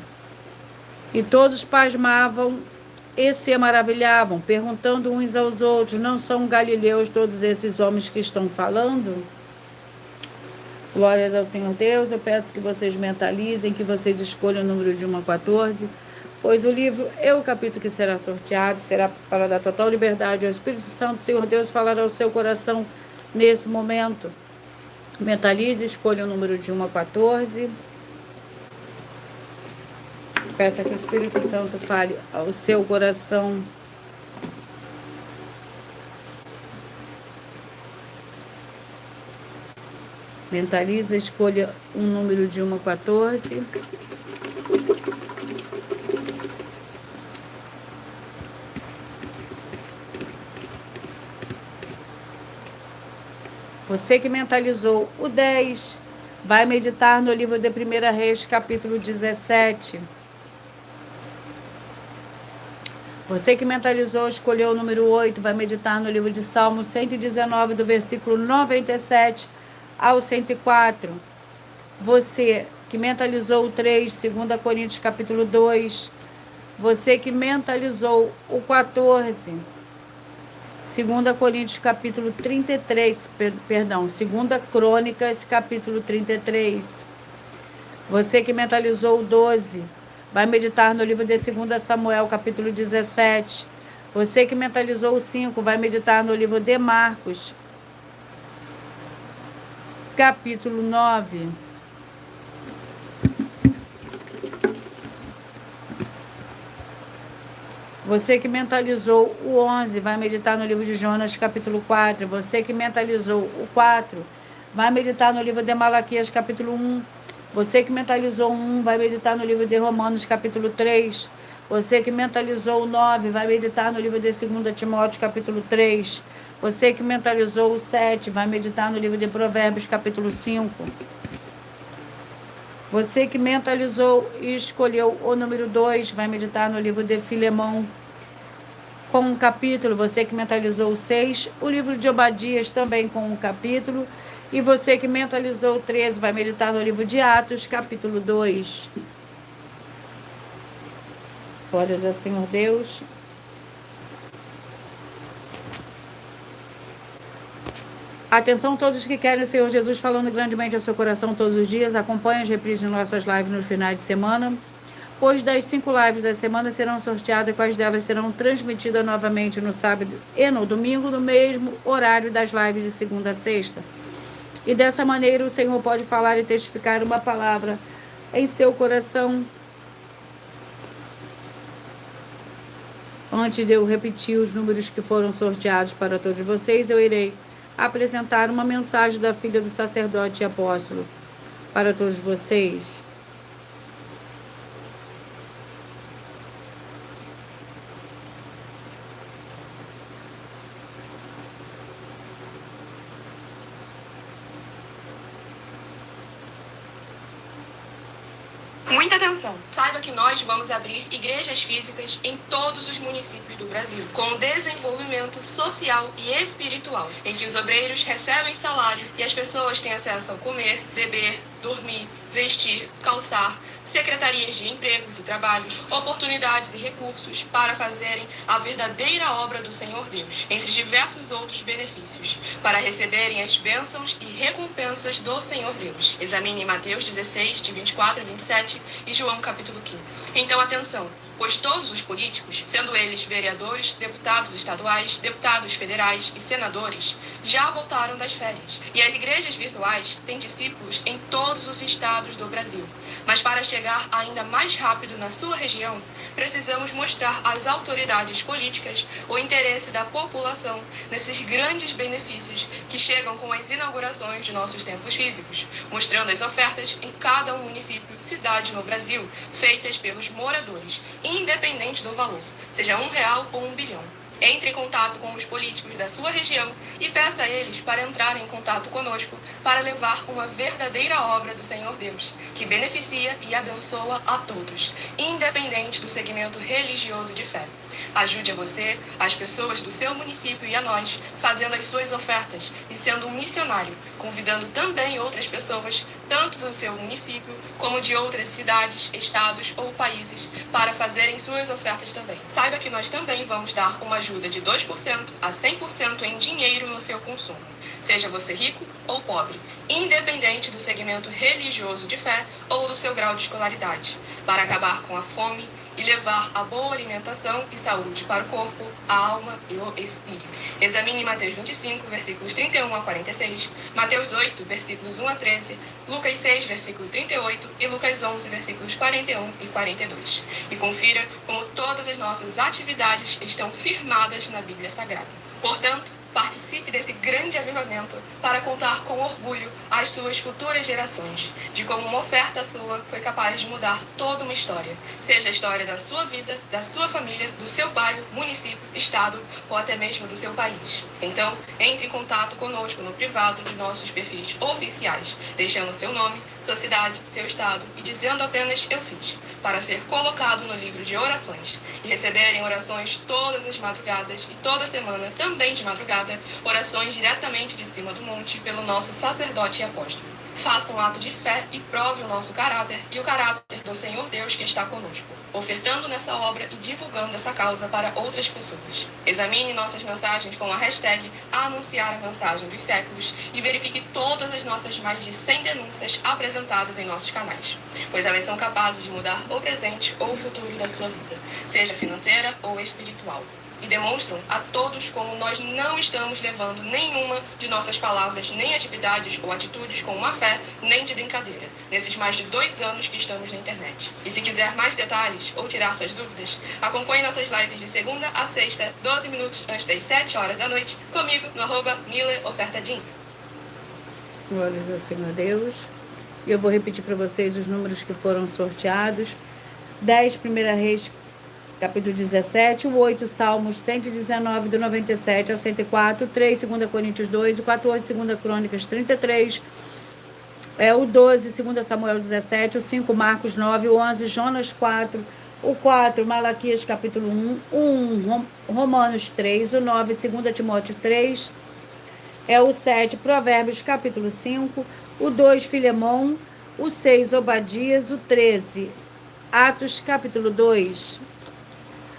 E todos pasmavam e se maravilhavam, perguntando uns aos outros: não são galileus todos esses homens que estão falando? Glórias ao Senhor Deus. Eu peço que vocês mentalizem, que vocês escolham o número de 1 a 14, pois o livro e o capítulo que será sorteado será para dar total liberdade ao Espírito Santo. O Senhor Deus falará ao seu coração nesse momento. Mentalize, escolha o número de 1 a 14. Peça que o Espírito Santo fale ao seu coração. Mentaliza, escolha um número de 1 a 14. Você que mentalizou o 10, vai meditar no livro de 1 Reis, capítulo 17. Você que mentalizou, escolheu o número 8, vai meditar no livro de Salmos 119, do versículo 97 ao 104. Você que mentalizou o 3, 2 Coríntios capítulo 2. Você que mentalizou o 14, 2 Coríntios capítulo 33, 2 Crônicas capítulo 33. Você que mentalizou o 12, vai meditar no livro de 2 Samuel capítulo 17. Você que mentalizou o 5, vai meditar no livro de Marcos capítulo 9. Você que mentalizou o 11, vai meditar no livro de Jonas capítulo 4. Você que mentalizou o 4, vai meditar no livro de Malaquias capítulo 1. Você que mentalizou o 1, vai meditar no livro de Romanos capítulo 3. Você que mentalizou o 9, vai meditar no livro de 2 Timóteo capítulo 3. Você que mentalizou o 7, vai meditar no livro de Provérbios capítulo 5. Você que mentalizou e escolheu o número 2, vai meditar no livro de Filemão com um capítulo. Você que mentalizou o 6, o livro de Obadias também com um capítulo. E você que mentalizou o 13, vai meditar no livro de Atos capítulo 2. Glórias ao Senhor Deus. Atenção todos que querem o Senhor Jesus falando grandemente ao seu coração todos os dias. Acompanhe as reprises de nossas lives nos finais de semana, pois das 5 lives da semana serão sorteadas, quais delas serão transmitidas novamente no sábado e no domingo, no mesmo horário das lives de segunda a sexta. E dessa maneira o Senhor pode falar e testificar uma palavra em seu coração. Antes de eu repetir os números que foram sorteados para todos vocês, eu irei apresentar uma mensagem da filha do sacerdote e apóstolo para todos vocês. Muita atenção! Saiba que nós vamos abrir igrejas físicas em todos os municípios do Brasil, com desenvolvimento social e espiritual, em que os obreiros recebem salário e as pessoas têm acesso ao comer, beber, dormir, vestir, calçar, secretarias de empregos e trabalhos, oportunidades e recursos para fazerem a verdadeira obra do Senhor Deus, entre diversos outros benefícios, para receberem as bênçãos e recompensas do Senhor Deus. Examine Mateus 16, de 24 a 27 e João capítulo 15. Então, atenção! Pois todos os políticos, sendo eles vereadores, deputados estaduais, deputados federais e senadores, já voltaram das férias. E as igrejas virtuais têm discípulos em todos os estados do Brasil. Mas para chegar ainda mais rápido na sua região, precisamos mostrar às autoridades políticas o interesse da população nesses grandes benefícios que chegam com as inaugurações de nossos templos físicos, mostrando as ofertas em cada município, cidade no Brasil, feitas pelos moradores, independente do valor, seja R$1 ou R$1 bilhão. Entre em contato com os políticos da sua região e peça a eles para entrarem em contato conosco para levar uma verdadeira obra do Senhor Deus, que beneficia e abençoa a todos, independente do segmento religioso de fé. Ajude a você, as pessoas do seu município e a nós, fazendo as suas ofertas e sendo um missionário, convidando também outras pessoas, tanto do seu município como de outras cidades, estados ou países, para fazerem suas ofertas também. Saiba que nós também vamos dar uma ajuda de 2% a 100% em dinheiro no seu consumo, seja você rico ou pobre, independente do segmento religioso de fé ou do seu grau de escolaridade, para acabar com a fome e levar a boa alimentação e saúde para o corpo, a alma e o espírito. Examine Mateus 25, versículos 31 a 46, Mateus 8, versículos 1 a 13, Lucas 6, versículo 38 e Lucas 11, versículos 41 e 42. E confira como todas as nossas atividades estão firmadas na Bíblia Sagrada. Portanto, participe desse grande avivamento para contar com orgulho às suas futuras gerações, de como uma oferta sua foi capaz de mudar toda uma história, seja a história da sua vida, da sua família, do seu bairro, município, estado ou até mesmo do seu país. Então, entre em contato conosco no privado de nossos perfis oficiais, deixando seu nome, sua cidade, seu estado e dizendo apenas "eu fiz", para ser colocado no livro de orações e receberem orações todas as madrugadas e toda semana também de madrugada, orações diretamente de cima do monte pelo nosso sacerdote e apóstolo. Faça um ato de fé e prove o nosso caráter e o caráter do Senhor Deus que está conosco, ofertando nessa obra e divulgando essa causa para outras pessoas. Examine nossas mensagens com a hashtag #anunciar a mensagem dos séculos e verifique todas as nossas mais de 100 denúncias apresentadas em nossos canais, pois elas são capazes de mudar o presente ou o futuro da sua vida, seja financeira ou espiritual. E demonstram a todos como nós não estamos levando nenhuma de nossas palavras, nem atividades ou atitudes com má fé, nem de brincadeira, nesses mais de 2 anos que estamos na internet. E se quiser mais detalhes ou tirar suas dúvidas, acompanhe nossas lives de segunda a sexta, 12 minutos antes das 7 horas da noite, comigo no @MileOfertaDin. Glórias ao Senhor Deus. E eu vou repetir para vocês os números que foram sorteados. 10, 1 Reis, capítulo 17, o 8, Salmos 119, do 97 ao 104, 3, 2 Coríntios 2, o 14, 2 Crônicas 33, o 12, 2 Samuel 17, o 5, Marcos 9, o 11, Jonas 4, o 4, Malaquias capítulo 1, Romanos 3, o 9, 2 Timóteo 3, o 7, Provérbios capítulo 5, o 2, Filemão, o 6, Obadias, o 13, Atos capítulo 2.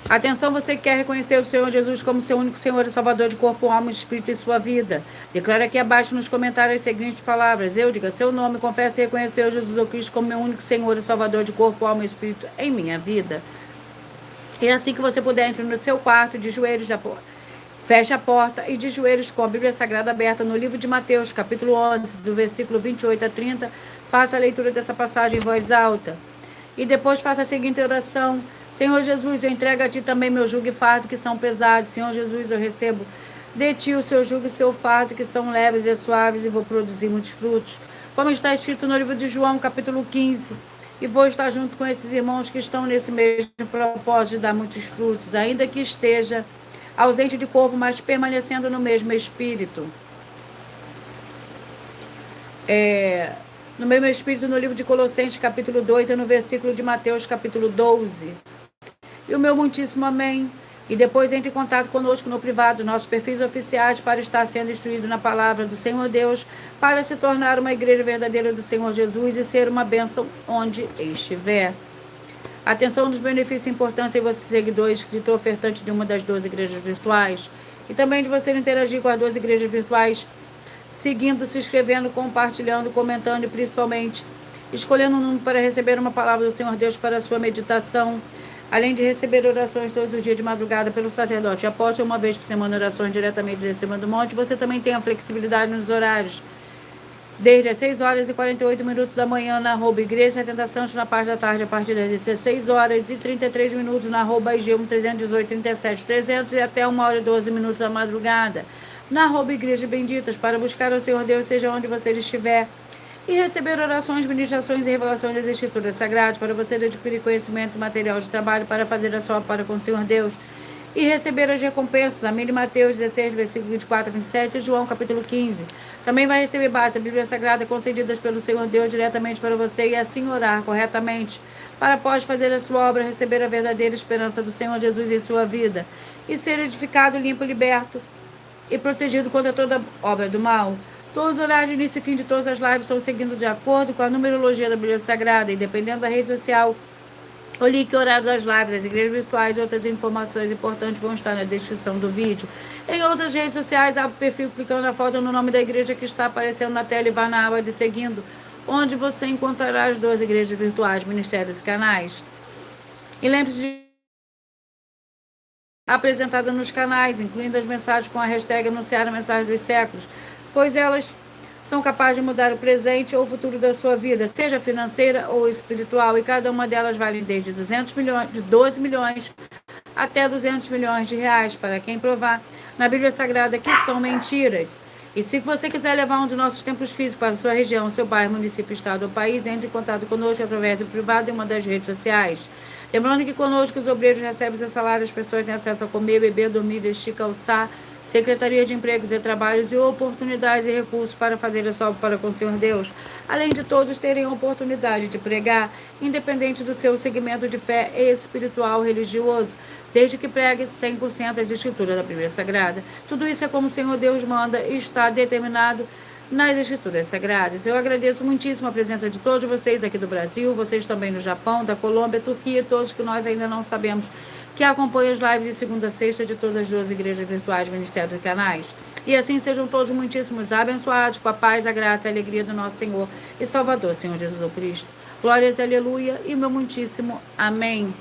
Atenção, você que quer reconhecer o Senhor Jesus como seu único Senhor e Salvador de corpo, alma, espírito e sua vida. Declara aqui abaixo nos comentários as seguintes palavras. Eu diga seu nome, confessa e reconhecer o Jesus Cristo como meu único Senhor e Salvador de corpo, alma e espírito em minha vida. E assim que você puder, entre no seu quarto de joelhos da porta. Feche a porta e de joelhos com a Bíblia Sagrada aberta no livro de Mateus, capítulo 11, do versículo 28 a 30. Faça a leitura dessa passagem em voz alta. E depois faça a seguinte oração. Senhor Jesus, eu entrego a Ti também meu jugo e fardo que são pesados. Senhor Jesus, eu recebo de Ti o seu jugo e o seu fardo que são leves e suaves e vou produzir muitos frutos. Como está escrito no livro de João, capítulo 15. E vou estar junto com esses irmãos que estão nesse mesmo propósito de dar muitos frutos, ainda que esteja ausente de corpo, mas permanecendo no mesmo espírito. No mesmo espírito, no livro de Colossenses, capítulo 2, e no versículo de Mateus, capítulo 12. E o meu muitíssimo amém. E depois entre em contato conosco no privado, nossos perfis oficiais, para estar sendo instruído na palavra do Senhor Deus, para se tornar uma igreja verdadeira do Senhor Jesus e ser uma bênção onde estiver. Atenção dos benefícios importantes em você, seguidor, escritor, ofertante de uma das 12 igrejas virtuais. E também de você interagir com as 12 igrejas virtuais, seguindo, se inscrevendo, compartilhando, comentando e principalmente escolhendo um número para receber uma palavra do Senhor Deus para a sua meditação. Além de receber orações todos os dias de madrugada pelo sacerdote, apóstolo, uma vez por semana, orações diretamente de cima do monte, você também tem a flexibilidade nos horários. Desde as 6 horas e 48 minutos da manhã na @Igreja 70 Santos, na parte da tarde, a partir das 16 horas e 33 minutos na @Igeu 318 37 300 e até 1 hora e 12 minutos da madrugada na @Igreja Benditas, para buscar o Senhor Deus, seja onde você estiver, e receber orações, ministrações e revelações das Escrituras Sagradas, para você adquirir conhecimento e material de trabalho para fazer a sua para com o Senhor Deus, e receber as recompensas, amém, de Mateus 16, versículo 24 a 27, e João, capítulo 15. Também vai receber base, a Bíblia Sagrada, concedidas pelo Senhor Deus diretamente para você, e assim orar corretamente, para após fazer a sua obra, receber a verdadeira esperança do Senhor Jesus em sua vida, e ser edificado, limpo, liberto e protegido contra toda obra do mal. Todos os horários de início e fim de todas as lives estão seguindo de acordo com a numerologia da Bíblia Sagrada, e dependendo da rede social, o link e horário das lives, das igrejas virtuais e outras informações importantes vão estar na descrição do vídeo. Em outras redes sociais, abre o perfil clicando na foto no nome da igreja que está aparecendo na tela e vá na aba de seguindo, onde você encontrará as 12 igrejas virtuais, ministérios e canais. E lembre-se de apresentada nos canais, incluindo as mensagens com a hashtag anunciar a mensagem dos séculos, pois elas são capazes de mudar o presente ou o futuro da sua vida, seja financeira ou espiritual, e cada uma delas vale desde 12 milhões até 200 milhões de reais, para quem provar na Bíblia Sagrada que são mentiras. E se você quiser levar um dos nossos templos físicos para a sua região, seu bairro, município, estado ou país, entre em contato conosco através do privado em uma das redes sociais. Lembrando que conosco os obreiros recebem seu salário, as pessoas têm acesso a comer, beber, dormir, vestir, calçar, Secretaria de Empregos e Trabalhos e oportunidades e recursos para fazer a sua obra para com o Senhor Deus, além de todos terem a oportunidade de pregar, independente do seu segmento de fé espiritual religioso, desde que pregue 100% as escrituras da Bíblia Sagrada. Tudo isso é como o Senhor Deus manda e está determinado nas Escrituras Sagradas. Eu agradeço muitíssimo a presença de todos vocês aqui do Brasil, vocês também no Japão, da Colômbia, Turquia, todos que nós ainda não sabemos, que acompanham as lives de segunda a sexta de todas as 12 igrejas virtuais, ministérios e canais. E assim sejam todos muitíssimos abençoados com a paz, a graça e a alegria do nosso Senhor e Salvador, Senhor Jesus Cristo. Glórias, aleluia, e meu muitíssimo amém.